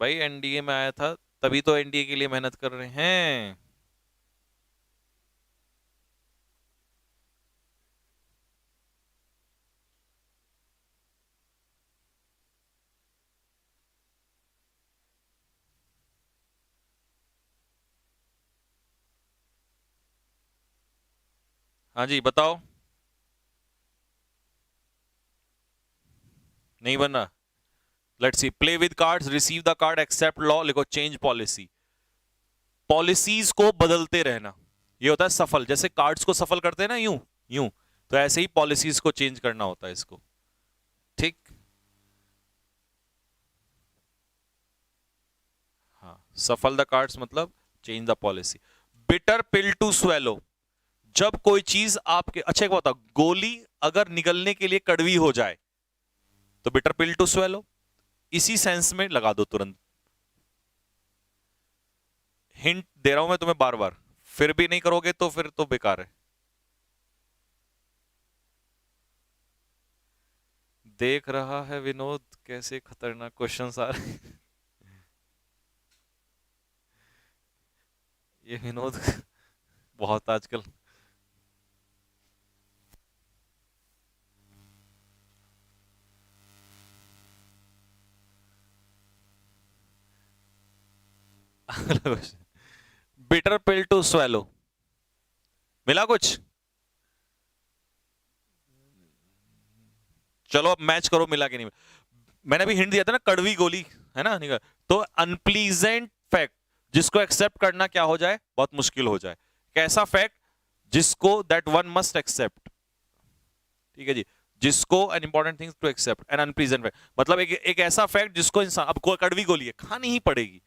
भाई, एनडीए में आया था, तभी तो एनडीए के लिए मेहनत कर रहे हैं। हाँ जी बताओ। नहीं बन रहा, let's see, play with cards, receive the card, accept law, लिखो चेंज पॉलिसी, पॉलिसीज को बदलते रहना, ये होता है सफल। जैसे कार्ड्स को सफल करते हैं ना, यूं यूं, तो ऐसे ही पॉलिसीज को चेंज करना होता है इसको, ठीक। हाँ, सफल द कार्ड्स मतलब change the policy. Bitter pill to swallow, जब कोई चीज आपके, अच्छा एक बताओ, गोली अगर निगलने के लिए कड़वी हो जाए तो बिटर पिल टू स्वेलो, इसी सेंस में लगा दो तुरंत। हिंट दे रहा हूं मैं तुम्हें बार बार, फिर भी नहीं करोगे तो फिर तो बेकार है। देख रहा है विनोद कैसे खतरनाक क्वेश्चंस आ रहे हैं। ये विनोद बहुत आजकल। बिटर पिल टू स्वेलो, मिला कुछ? चलो अब मैच करो, मिला कि नहीं। मैंने अभी हिंट दिया था ना, कड़वी गोली, है ना, निकल, तो अनप्लीजेंट फैक्ट जिसको एक्सेप्ट करना क्या हो जाए, बहुत मुश्किल हो जाए, कैसा फैक्ट जिसको दैट वन मस्ट एक्सेप्ट, ठीक है जी, जिसको an important things to accept, an unpleasant fact, मतलब एक ऐसा फैक्ट जिसको इंसान, अब कोई कड़वी गोली है खानी ही पड़ेगी,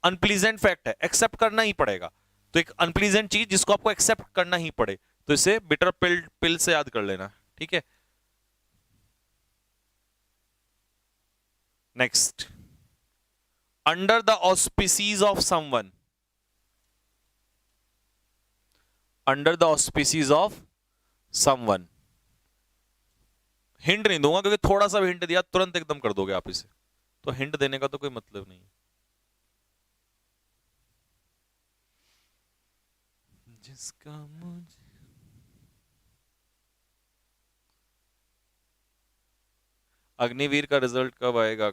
अनप्लीजेंट फैक्ट है, एक्सेप्ट करना ही पड़ेगा, तो एक अनप्लीजेंट चीज जिसको आपको एक्सेप्ट करना ही पड़े, तो इसे बिटर पिल पिल से याद कर लेना, ठीक है। Next, under the auspices of someone, under the auspices of someone, hint नहीं दूंगा क्योंकि थोड़ा सा भी हिंट दिया तुरंत एकदम कर दोगे आप इसे, तो हिंट देने का तो कोई मतलब नहीं। जिसका मुझे अग्निवीर का रिजल्ट कब आएगा?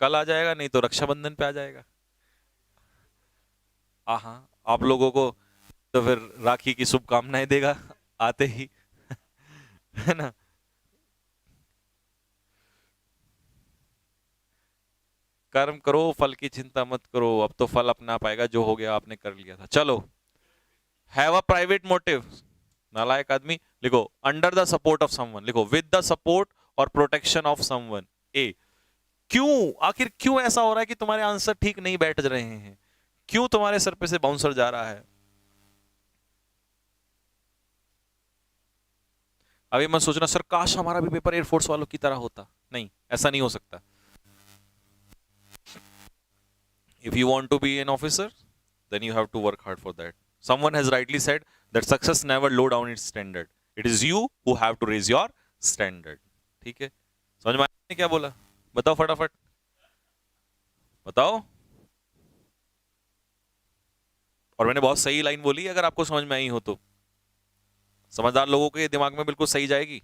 कल आ जाएगा, नहीं तो रक्षाबंधन पे आ जाएगा। हाँ, आप लोगों को तो फिर राखी की शुभकामनाएं देगा आते ही है ना। कर्म करो, फल की चिंता मत करो, अब तो फल अपना पाएगा, जो हो गया आपने कर लिया था। चलो, हैव अ प्राइवेट मोटिव, नालायक आदमी। लिखो under the support of someone, लिखो विद द सपोर्ट और प्रोटेक्शन ऑफ समवन। ए, क्यों, आखिर क्यों ऐसा हो रहा है कि तुम्हारे आंसर ठीक नहीं बैठ रहे हैं? क्यों तुम्हारे सर पे से बाउंसर जा रहा है? अभी मैं सोचना सर काश हमारा भी पेपर एयरफोर्स वालों की तरह होता। नहीं, ऐसा नहीं हो सकता। If you want to be an officer, then you have to work hard for that. Someone has rightly said that success never low down its standard. It is you who have to raise your standard. ठीक है, समझ में आया मैंने क्या बोला? बताओ फटाफट, बताओ। और मैंने बहुत सही लाइन बोली, अगर आपको समझ में आई हो तो। समझदार लोगों के दिमाग में बिल्कुल सही जाएगी।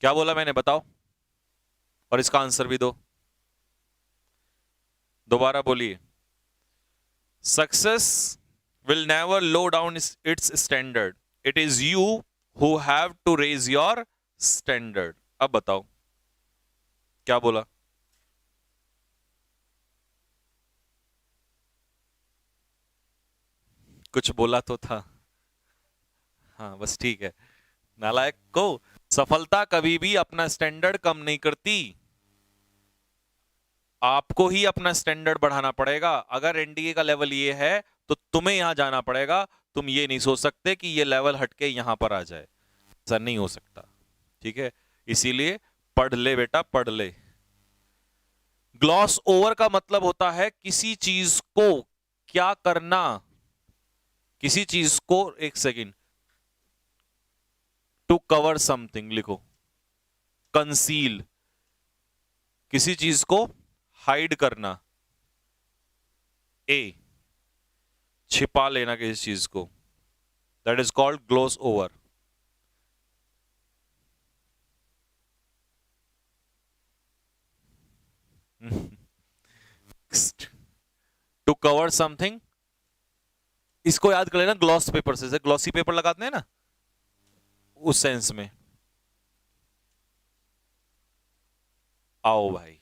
क्या बोला मैंने, बताओ, और इसका आंसर भी दो। दोबारा बोलिए। Success will never low down its standard. It is you who have to raise your standard. अब बताओ क्या बोला? कुछ बोला तो था। हाँ बस ठीक है। नालायक को सफलता कभी भी अपना स्टैंडर्ड कम नहीं करती, आपको ही अपना स्टैंडर्ड बढ़ाना पड़ेगा। अगर एनडीए का लेवल ये है तो तुम्हें यहां जाना पड़ेगा। तुम ये नहीं सोच सकते कि ये लेवल हटके यहां पर आ जाए, ऐसा नहीं हो सकता। ठीक है, इसीलिए पढ़ ले बेटा, पढ़ ले। ग्लॉस ओवर का मतलब होता है किसी चीज को क्या करना, किसी चीज को, एक सेकेंड, टू कवर समथिंग लिखो, कंसील, किसी चीज को हाइड करना। ए, छिपा लेना किसी चीज को, that is called gloss over. To cover something, इसको याद कर लेना ग्लॉस पेपर से, ग्लॉसी पेपर लगाते हैं ना, उस सेंस में। आओ भाई,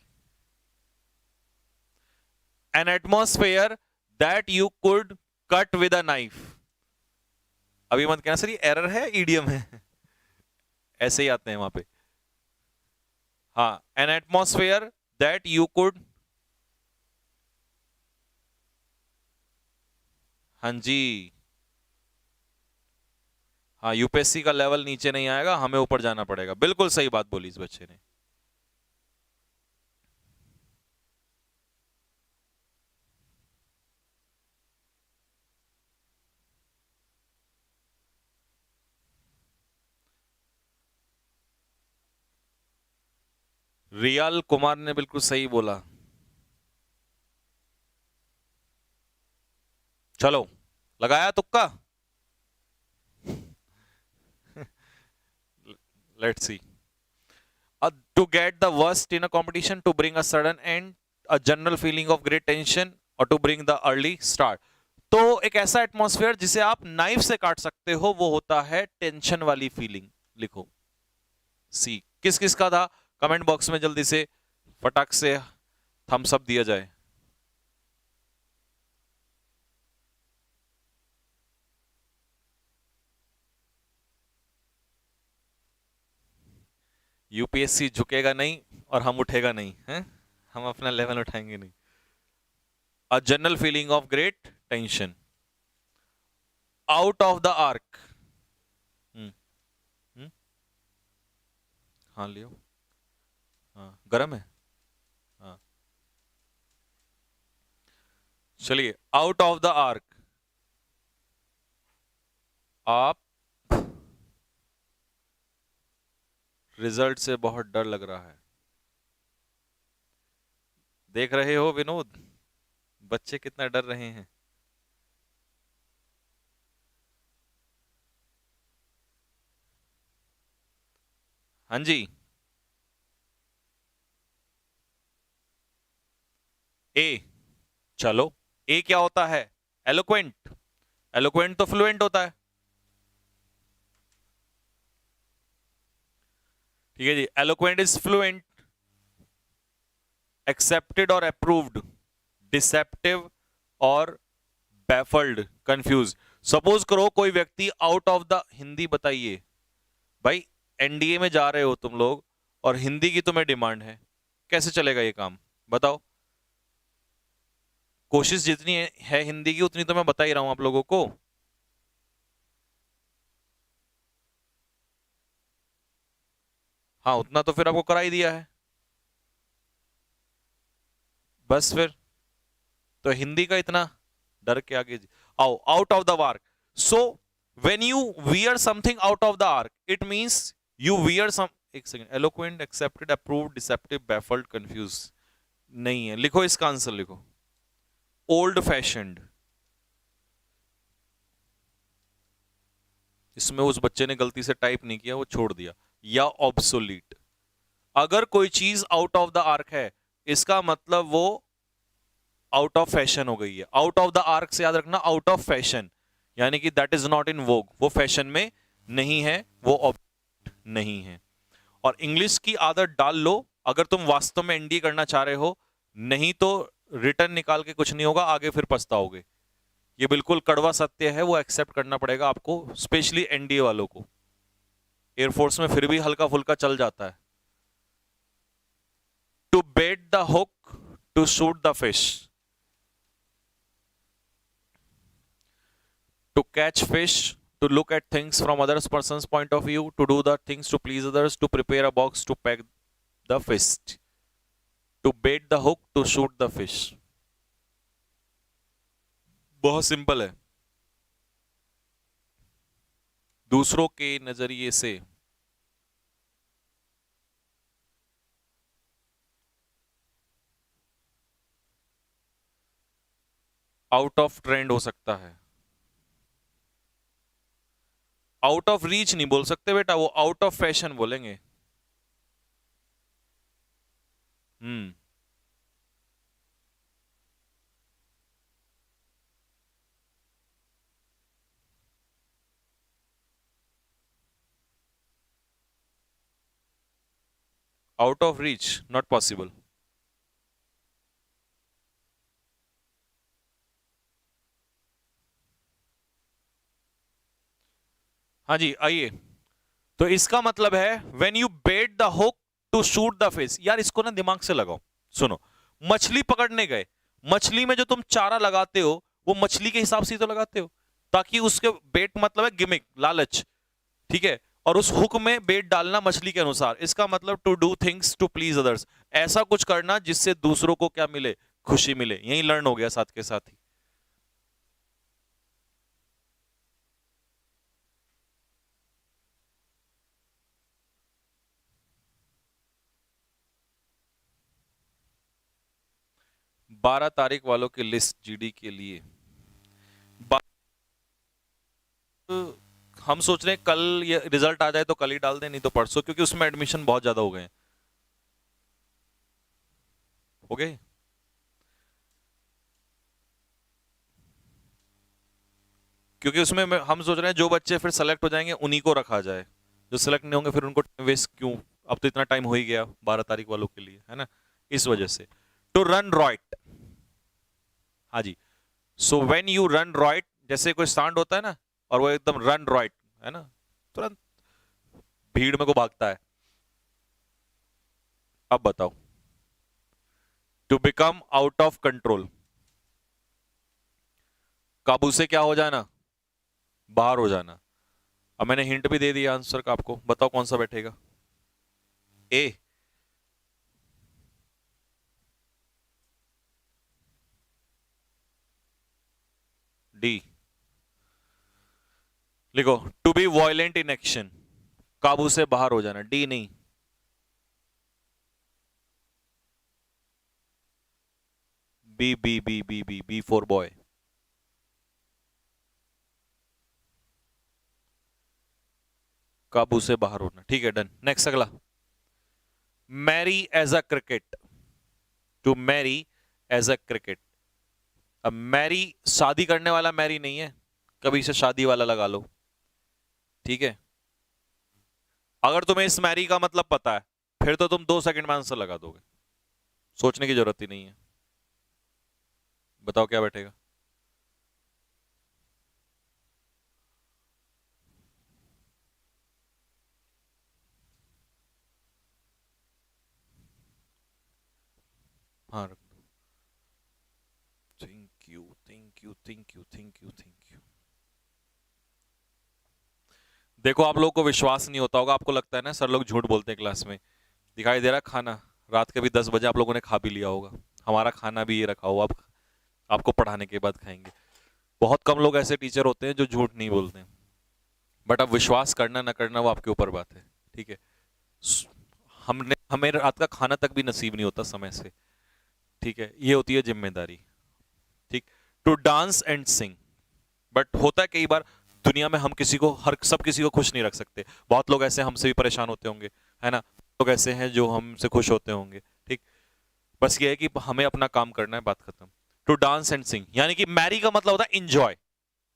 an atmosphere that you could cut with a knife. अभी मत कहना सर ये एरर है, ईडियम है ऐसे ही आते हैं वहां पे। हाँ, N atmosphere that you could, हाँ जी, हाँ, यूपीएससी का लेवल नीचे नहीं आएगा, हमें ऊपर जाना पड़ेगा। बिल्कुल सही बात बोली इस बच्चे ने। रियाल कुमार ने बिल्कुल सही बोला। चलो, लगाया तुक्का। Let's see. To get the worst in a competition, to bring a sudden end, a general feeling of great tension, or to bring the early start. तो एक ऐसा एटमॉस्फेयर जिसे आप नाइफ से काट सकते हो, वो होता है टेंशन वाली फीलिंग। लिखो सी। किस किस का था कमेंट बॉक्स में जल्दी से फटाक से थम्स अप दिया जाए। यूपीएससी झुकेगा नहीं और हम उठेगा नहीं हैं, हम अपना लेवल उठाएंगे नहीं। A general feeling of great tension, out of the arc. हाँ लियो, हाँ गरम है, हाँ चलिए। आउट ऑफ द आर्क, आप रिजल्ट से बहुत डर लग रहा है। देख रहे हो विनोद, बच्चे कितना डर रहे हैं। हाँ जी। ए, चलो, ए क्या होता है? एलोक्वेंट। एलोक्वेंट तो फ्लुएंट होता है। ठीक है जी, एलोक्वेंट इज फ्लुएंट, एक्सेप्टेड और अप्रूव्ड, डिसेप्टिव और बैफल्ड, कंफ्यूज। सपोज करो कोई व्यक्ति आउट ऑफ द, हिंदी बताइए भाई, एनडीए में जा रहे हो तुम लोग और हिंदी की तुम्हें डिमांड है, कैसे चलेगा ये काम, बताओ। कोशिश जितनी है हिंदी की उतनी तो मैं बता ही रहा हूं आप लोगों को। हाँ, उतना तो फिर आपको करा ही दिया है, बस फिर तो हिंदी का इतना डर के आगे आओ। Out of the ark, so when you wear something out of the ark it means you wear some, एक second, eloquent, accepted, approved, deceptive, baffled, confuse नहीं है, लिखो इसका आंसर लिखो, ओल्ड फैशन्ड। इसमें उस बच्चे ने गलती से टाइप नहीं किया, वो छोड़ दिया, या ऑब्सोलीट। अगर कोई चीज आउट ऑफ द आर्क है इसका मतलब वो आउट ऑफ फैशन हो गई है। आउट ऑफ द आर्क से याद रखना, आउट ऑफ फैशन, यानी कि दैट इज नॉट इन वोग, वो फैशन में नहीं है, वो ऑब्जेक्ट नहीं है। और इंग्लिश की आदत डाल लो अगर तुम वास्तव में एनडीए करना चाह रहे हो, नहीं तो रिटर्न निकाल के कुछ नहीं होगा, आगे फिर पछताओगे। ये बिल्कुल कड़वा सत्य है, वो एक्सेप्ट करना पड़ेगा आपको, स्पेशली एनडीए वालों को। एयरफोर्स में फिर भी हल्का फुल्का चल जाता है। To bait the hook, to shoot the fish, to catch fish, to look at things from other person's point of view, to do the things to please others, to prepare a box, to pack the fish, to bait the hook, to shoot the fish। बहुत simple है। दूसरों के नजरिए से out of trend हो सकता है, out of reach नहीं बोल सकते बेटा, वो आउट ऑफ फैशन बोलेंगे। Hmm, out of reach not possible. हाँ जी, आइए। तो इसका मतलब है when you bait the hook to shoot the fish. यार इसको ना दिमाग से लगाओ, सुनो। मछली पकड़ने गए, मछली में जो तुम चारा लगाते हो वो मछली के हिसाब से ही तो लगाते हो, ताकि उसके बेट मतलब है गिमिक, लालच, ठीक है। और उस हुक में बेट डालना मछली के अनुसार, इसका मतलब to do things to please others, ऐसा कुछ करना जिससे दूसरों को क्या मिले, खुशी मिले। यही लर्न हो गया साथ के साथ ही। 12 तारीख वालों की लिस्ट जीडी के लिए। हम सोच रहे हैं कल ये रिजल्ट आ जाए तो कल ही डाल दें, नहीं तो परसों, क्योंकि उसमें एडमिशन बहुत ज्यादा हो गए हैं। हो गए, क्योंकि उसमें हम सोच रहे हैं जो बच्चे फिर सेलेक्ट हो जाएंगे उन्हीं को रखा जाए, जो सेलेक्ट नहीं होंगे फिर उनको वेस्ट क्यों, अब तो इतना टाइम हो ही गया 12 तारीख वालों के लिए, है ना, इस वजह से। टू रन रॉइट, हाँ जी। सो व्हेन यू रन रॉइट, जैसे कोई सांड होता है ना और वो एकदम रन रॉइट, है ना, तुरंत भीड़ में को भागता है। अब बताओ, to become out of control, काबू से क्या हो जाना, बाहर हो जाना। अब मैंने हिंट भी दे दिया आंसर का आपको, बताओ कौन सा बैठेगा। ए, डी, लिखो। To be violent in action, काबू से बाहर हो जाना, डी नहीं, B B B B B B for boy. काबू से बाहर होना, ठीक है, डन। नेक्स्ट अगला, merry as a cricket, to merry as a cricket. अब मैरी शादी करने वाला मैरी नहीं है, कभी से शादी वाला लगा लो, ठीक है। अगर तुम्हें इस मैरी का मतलब पता है फिर तो तुम 2 सेकंड में आंसर लगा दोगे, सोचने की जरूरत ही नहीं है। बताओ क्या बैठेगा। हाँ, thank you thank you thank you thank you thank you. देखो आप लोगों को विश्वास नहीं होता होगा, आपको लगता है ना सर लोग झूठ बोलते हैं क्लास में। दिखाई दे रहा है खाना, रात के भी 10 बजे आप लोगों ने खा भी लिया होगा, हमारा खाना भी ये रखा हुआ, अब आपको पढ़ाने के बाद खाएंगे। बहुत कम लोग ऐसे टीचर होते हैं जो झूठ नहीं बोलते हैं, बट अब विश्वास करना ना करना वो आपके ऊपर बात है, ठीक है। हमने हमें रात का खाना तक भी नसीब नहीं होता समय से, ठीक है, ये होती है जिम्मेदारी, ठीक। To dance and sing, but होता है कई बार दुनिया में हम किसी को हर सब किसी को खुश नहीं रख सकते, बहुत लोग ऐसे हमसे भी परेशान होते होंगे, है ना, लोग ऐसे हैं जो हमसे खुश होते होंगे, ठीक। बस ये है कि हमें अपना काम करना है, बात खत्म। टू डांस एंड सिंग यानी कि मैरी का मतलब होता है इंजॉय,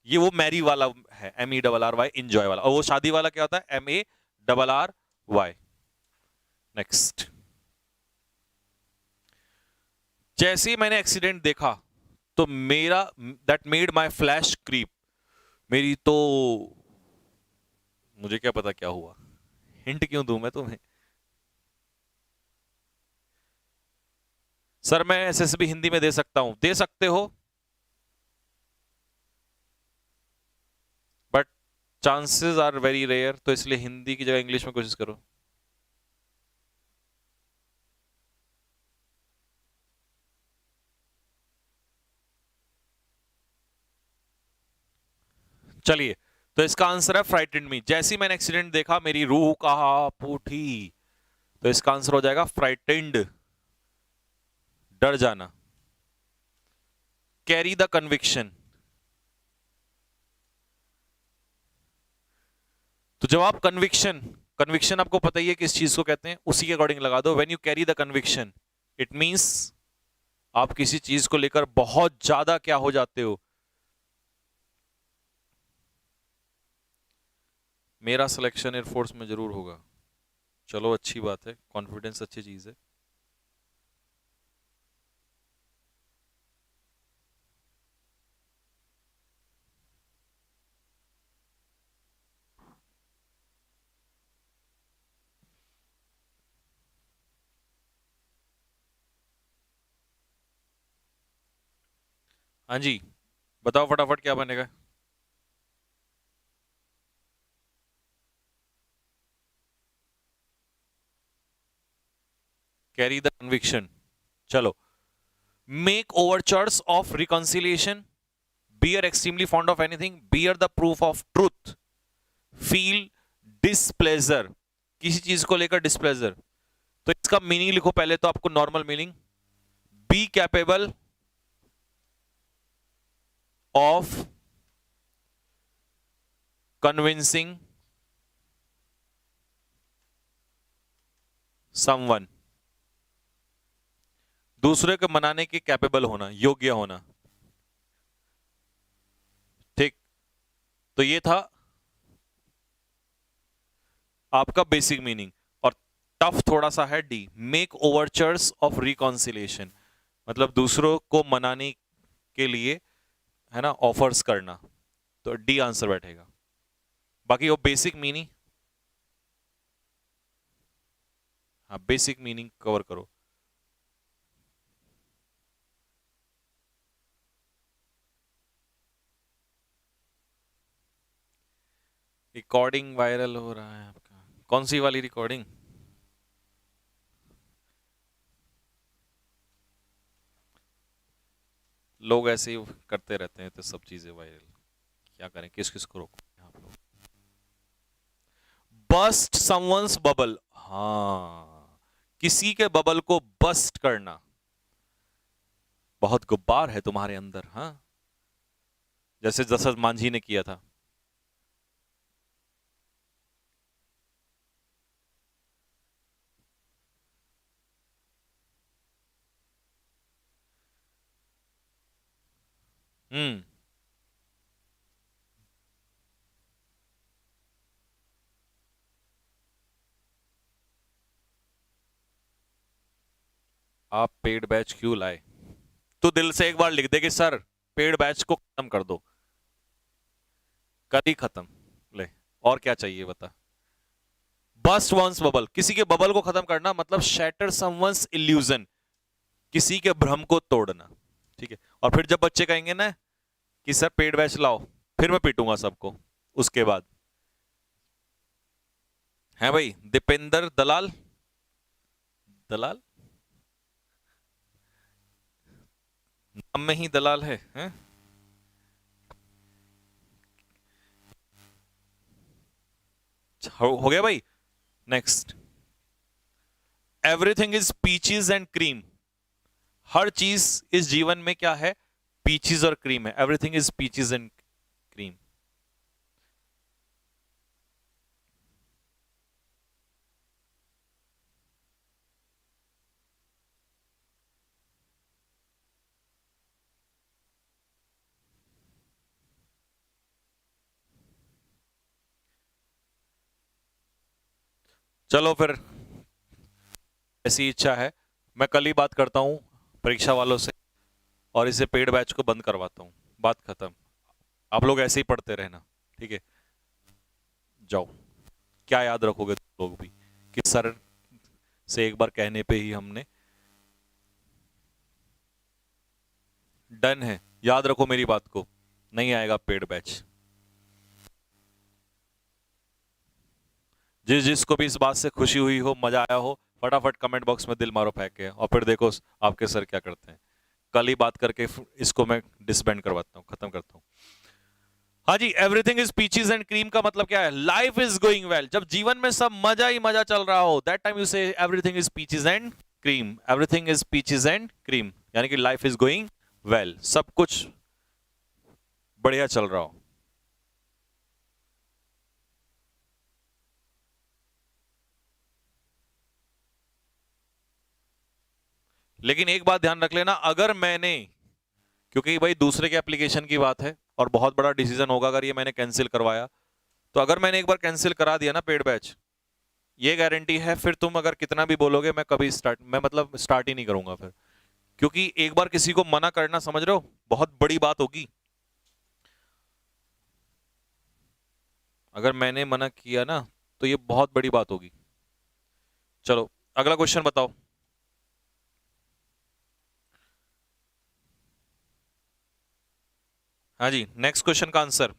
ये वो मैरी वाला है, MERRY, इंजॉय वाला। और वो शादी वाला क्या होता है, MARRY। नेक्स्ट, जैसे ही मैंने एक्सीडेंट देखा तो मेरा that made my flesh creep, मेरी तो, मुझे क्या पता क्या हुआ, हिंट क्यों दूं मैं तुम्हें। सर मैं SSB हिंदी में दे सकता हूं, दे सकते हो, but chances are very rare, तो इसलिए हिंदी की जगह इंग्लिश में कोशिश करो। चलिए, तो इसका आंसर है फ्राइटेंड मी, जैसे ही मैंने एक्सीडेंट देखा मेरी रूह कांप उठी, तो इसका आंसर हो जाएगा फ्राइटेंड, डर जाना। कैरी द कन्विक्शन, तो जवाब कन्विक्शन, कन्विक्शन आपको पता ही है किस चीज को कहते हैं, उसी के अकॉर्डिंग लगा दो। When you carry the conviction it means आप किसी चीज को लेकर बहुत ज्यादा क्या हो जाते हो। मेरा सिलेक्शन एयरफोर्स में जरूर होगा, चलो अच्छी बात है, कॉन्फिडेंस अच्छी चीज है। हाँ जी, बताओ फटाफट क्या बनेगा। कैरी द कन्विक्शन, चलो। Make overtures of reconciliation, bear extremely fond of anything, bear the proof of truth, feel displeasure, किसी चीज को लेकर डिसप्लेजर। तो इसका मीनिंग लिखो पहले तो आपको normal meaning, be capable of convincing someone, दूसरे को मनाने के कैपेबल होना, योग्य होना, ठीक। तो ये था आपका बेसिक मीनिंग, और टफ थोड़ा सा है D, make overtures of reconciliation, मतलब दूसरों को मनाने के लिए, है ना, ऑफर्स करना, तो डी आंसर बैठेगा। बाकी वो बेसिक मीनिंग, हाँ बेसिक मीनिंग कवर करो। रिकॉर्डिंग वायरल हो रहा है आपका, कौन सी वाली रिकॉर्डिंग। लोग ऐसे ही करते रहते हैं तो सब चीजें वायरल, क्या करें, किस किस को रोको आप लोग। बस्ट समवंस बबल, हाँ, किसी के बबल को बस्ट करना, बहुत गुब्बार है तुम्हारे अंदर, हाँ, जैसे दशरथ मांझी ने किया था। हम्म। आप पेड बैच क्यों लाए? तो दिल से एक बार लिख दे कि सर पेड बैच को खत्म कर दो, कर ही खत्म। ले, और क्या चाहिए बता। बस्ट वंस बबल, किसी के बबल को खत्म करना मतलब शैटर समवंस इल्यूजन, किसी के भ्रम को तोड़ना, ठीक है। और फिर जब बच्चे कहेंगे ना कि सर पेड बैच लाओ, फिर मैं पीटूंगा सबको उसके बाद। है भाई दीपेंद्र दलाल, दलाल नाम में ही दलाल है, हैं? हो गया भाई। Next, everything is peaches and cream. हर चीज इस जीवन में क्या है? पीचीज और क्रीम है। Everything is peaches and cream. चलो फिर, ऐसी इच्छा है, मैं कल ही बात करता हूँ परीक्षा वालों से और इसे पेड बैच को बंद करवाता हूँ। बात खत्म। आप लोग ऐसे ही पढ़ते रहना, ठीक है? जाओ। क्या याद रखोगे तुम लोग भी कि सर से एक बार कहने पे ही हमने, डन है। याद रखो मेरी बात को, नहीं आएगा पेड बैच। जिस जिसको भी इस बात से खुशी हुई हो, मजा आया हो, फटाफट कमेंट बॉक्स में दिल मारो फेंक के, और फिर देखो आपके सर क्या करते हैं। कल ही बात करके इसको मैं डिसबैंड करवाता हूँ, खत्म करता हूँ। हाँ जी, everything is peaches and cream का मतलब क्या है? Life is going well. जब जीवन में सब मजा ही मजा चल रहा हो, that time you say everything is peaches and cream. Everything is peaches and cream, यानी कि लाइफ इज गोइंग वेल, सब कुछ बढ़िया चल रहा हो। लेकिन एक बात ध्यान रख लेना, अगर मैंने, क्योंकि भाई दूसरे के एप्लीकेशन की बात है और बहुत बड़ा डिसीजन होगा अगर ये मैंने कैंसिल करवाया, तो अगर मैंने एक बार कैंसिल करा दिया ना पेड बैच, ये गारंटी है फिर तुम अगर कितना भी बोलोगे मैं कभी स्टार्ट, मैं मतलब स्टार्ट ही नहीं करूंगा फिर। क्योंकि एक बार किसी को मना करना, समझ रहे हो, बहुत बड़ी बात होगी। अगर मैंने मना किया ना तो ये बहुत बड़ी बात होगी। चलो अगला क्वेश्चन बताओ। हाँ जी, नेक्स्ट क्वेश्चन का आंसर।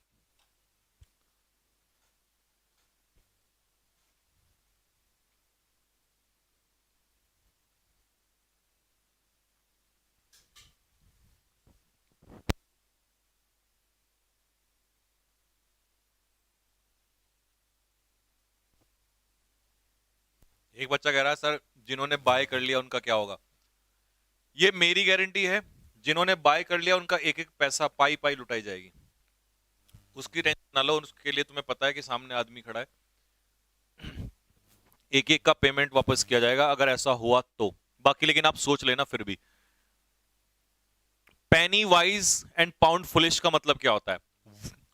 एक बच्चा कह रहा है सर जिन्होंने बाय कर लिया उनका क्या होगा? ये मेरी गारंटी है, जिन्होंने बाय कर लिया उनका एक एक पैसा पाई पाई लुटाई जाएगी। उसकी टेंशन ना लो, उसके लिए तुम्हें पता है कि सामने आदमी खड़ा है, एक एक का पेमेंट वापस किया जाएगा अगर ऐसा हुआ तो। बाकी लेकिन आप सोच लेना फिर भी, पेनी वाइज एंड पाउंड फुलिश का मतलब क्या होता है?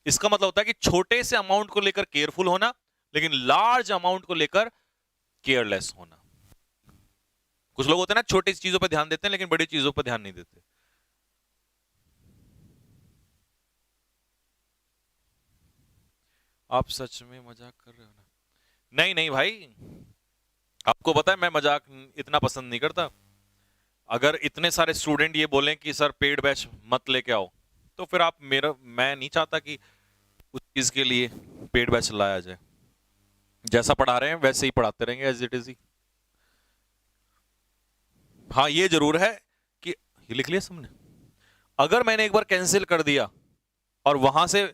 इसका मतलब होता है कि छोटे से अमाउंट को लेकर केयरफुल होना, लेकिन लार्ज अमाउंट को लेकर केयरलेस होना। कुछ लोग होते हैं ना, छोटी चीजों पर ध्यान देते हैं लेकिन बड़ी चीजों पर ध्यान नहीं देते। आप सच में मजाक कर रहे हो ना? नहीं नहीं भाई, आपको पता है मैं मजाक इतना पसंद नहीं करता। अगर इतने सारे स्टूडेंट ये बोलें कि सर पेड बैच मत लेके आओ, तो फिर आप मेरा, मैं नहीं चाहता कि उस चीज के लिए पेड बैच लाया जाए। जैसा पढ़ा रहे हैं वैसे ही पढ़ाते रहेंगे, एज इट इज ही। हाँ ये जरूर है कि, ये लिख लिया सबने, अगर मैंने एक बार कैंसिल कर दिया और वहां से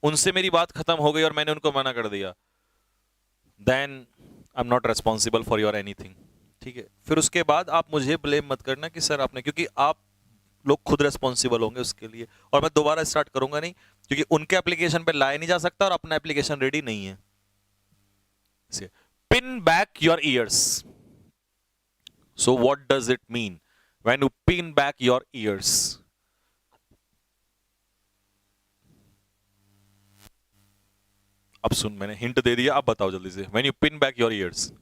उनसे मेरी बात खत्म हो गई और मैंने उनको मना कर दिया, then I am not responsible for your anything, ठीक है? फिर उसके बाद आप मुझे ब्लेम मत करना कि सर आपने, क्योंकि आप लोग खुद रेस्पॉन्सिबल होंगे उसके लिए, और मैं दोबारा स्टार्ट करूंगा नहीं, क्योंकि उनके एप्लीकेशन पे लाया नहीं जा सकता और अपना एप्लीकेशन रेडी नहीं है। Pin back your years, so what does it mean when you pin back your years? अब सुन, मैंने हिंट दे दिया, अब बताओ जल्दी से, when you pin back your ears.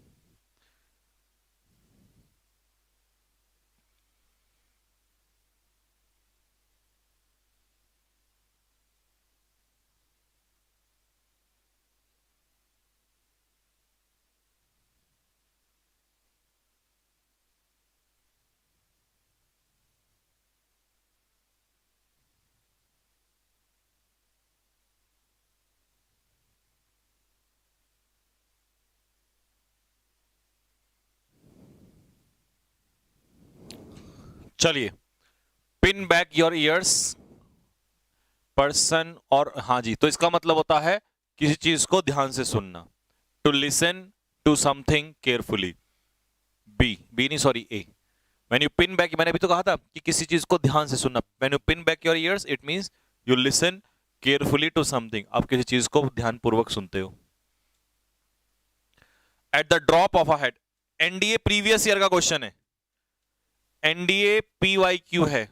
चलिए, pin back your ears, person, और हाँ जी, तो इसका मतलब होता है किसी चीज को ध्यान से सुनना, to listen to something carefully. B नहीं, sorry, A. When you pin back, मैंने अभी तो कहा था कि किसी चीज को ध्यान से सुनना। When you pin back your ears it means you listen carefully to something, आप किसी चीज को ध्यानपूर्वक सुनते हो। At the drop of a head, NDA previous year का क्वेश्चन है, एनडीए पीवाईक्यू है।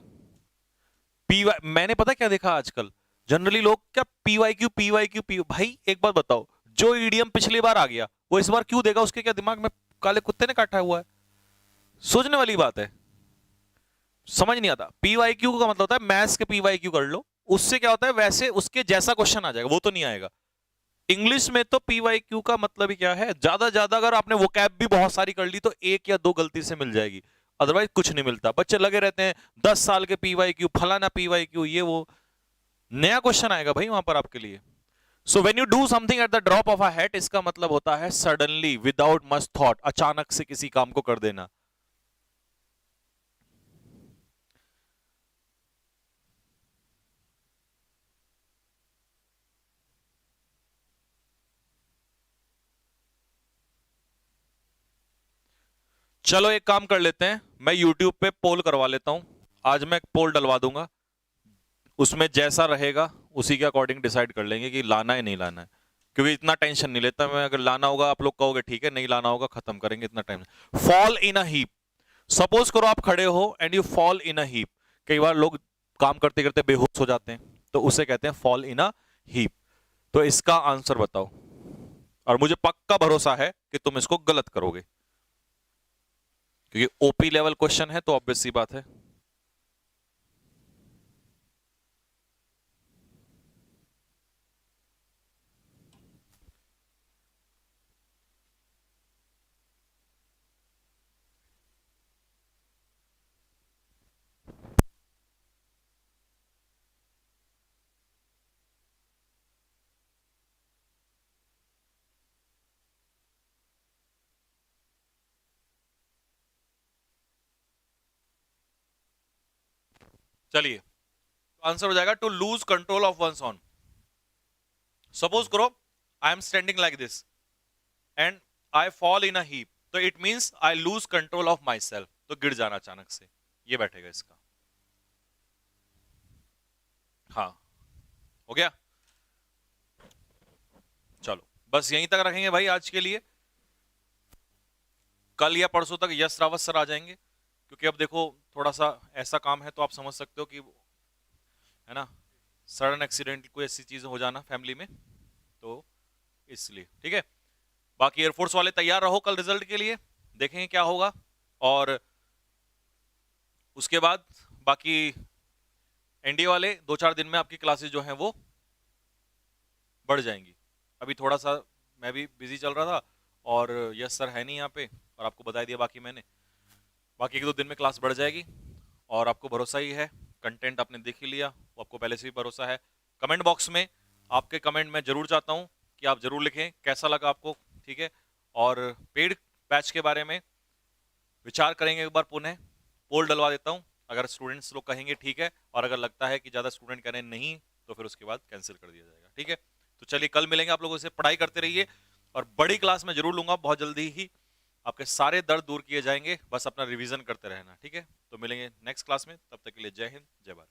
पीवाई, मैंने पता क्या देखा आजकल, जनरली लोग क्या पीवाईक्यू पीवाईक्यू पी, भाई एक बात बताओ, जो ईडीएम पिछली बार आ गया वो इस बार क्यों देगा? उसके क्या दिमाग में काले कुत्ते ने काटा हुआ है? सोचने वाली बात है, समझ नहीं आता। पीवाईक्यू का मतलब होता है मैथ्स के पीवाईक्यू कर लो, उससे क्या होता है वैसे उसके जैसा क्वेश्चन आ जाएगा, वो तो नहीं आएगा। इंग्लिश में तो पीवाईक्यू का मतलब ही क्या है, ज्यादा ज्यादा अगर आपने वोकैब भी बहुत सारी कर ली तो एक या दो गलती से मिल जाएगी, अदरवाइज कुछ नहीं मिलता। बच्चे लगे रहते हैं 10 साल के पीवाईक्यू, फलाना पीवाईक्यू, ये वो, नया क्वेश्चन आएगा भाई वहां पर आपके लिए। सो when you do something eight the drop of a hat, इसका मतलब होता है सडनली, विदाउट मच थॉट, अचानक से किसी काम को कर देना। चलो एक काम कर लेते हैं, मैं YouTube पे पोल करवा लेता हूं, आज मैं पोल डलवा दूंगा, उसमें जैसा रहेगा उसी के अकॉर्डिंग डिसाइड कर लेंगे कि लाना है नहीं लाना है, क्योंकि इतना टेंशन नहीं लेता मैं। अगर लाना होगा आप लोग कहोगे ठीक है, नहीं लाना होगा खत्म करेंगे, इतना time. Fall in a heap, suppose करो आप खड़े हो and you fall in a heap. कई बार लोग काम करते करते बेहोश हो जाते हैं, तो उसे कहते हैं फॉल इन अ हीप। तो इसका आंसर बताओ, और मुझे पक्का भरोसा है कि तुम इसको गलत करोगे, क्योंकि ओपी लेवल क्वेश्चन है, तो ऑब्वियस सी बात है। चलिए, आंसर हो जाएगा to lose control of one's own. Suppose करो I am standing like this and I fall in a heap, तो it means I lose control of myself, तो गिर जाना अचानक से, ये बैठेगा इसका। हाँ, हो गया। चलो बस यहीं तक रखेंगे भाई आज के लिए, कल या परसों तक यश रावत सर आ जाएंगे, क्योंकि अब देखो थोड़ा सा ऐसा काम है, तो आप समझ सकते हो कि, है ना, सडन एक्सीडेंट कोई ऐसी चीज हो जाना फैमिली में, तो इसलिए ठीक है। बाकी एयरफोर्स वाले तैयार रहो कल रिजल्ट के लिए, देखेंगे क्या होगा, और उसके बाद बाकी एनडीए वाले 2-4 दिन में आपकी क्लासेस जो हैं वो बढ़ जाएंगी। अभी थोड़ा सा मैं भी बिजी चल रहा था, और यस सर है नहीं यहाँ पे, और आपको बता दिया बाकी मैंने, बाकी 1-2 दिन में क्लास बढ़ जाएगी, और आपको भरोसा ही है, कंटेंट आपने देख ही लिया, वो आपको पहले से भी भरोसा है। कमेंट बॉक्स में आपके कमेंट मैं जरूर चाहता हूँ कि आप जरूर लिखें कैसा लगा आपको, ठीक है। और पेड बैच के बारे में विचार करेंगे एक बार पुनः, पोल डलवा देता हूँ, अगर स्टूडेंट्स लोग कहेंगे ठीक है, और अगर लगता है कि ज़्यादा स्टूडेंट कह रहे हैं नहीं, तो फिर उसके बाद कैंसिल कर दिया जाएगा, ठीक है। तो चलिए कल मिलेंगे, आप लोगों से पढ़ाई करते रहिए, और बड़ी क्लास में जरूर लूंगा बहुत जल्दी ही आपके सारे दर्द दूर किए जाएंगे, बस अपना रिवीजन करते रहना, ठीक है। तो मिलेंगे नेक्स्ट क्लास में, तब तक के लिए जय हिंद, जय भारत।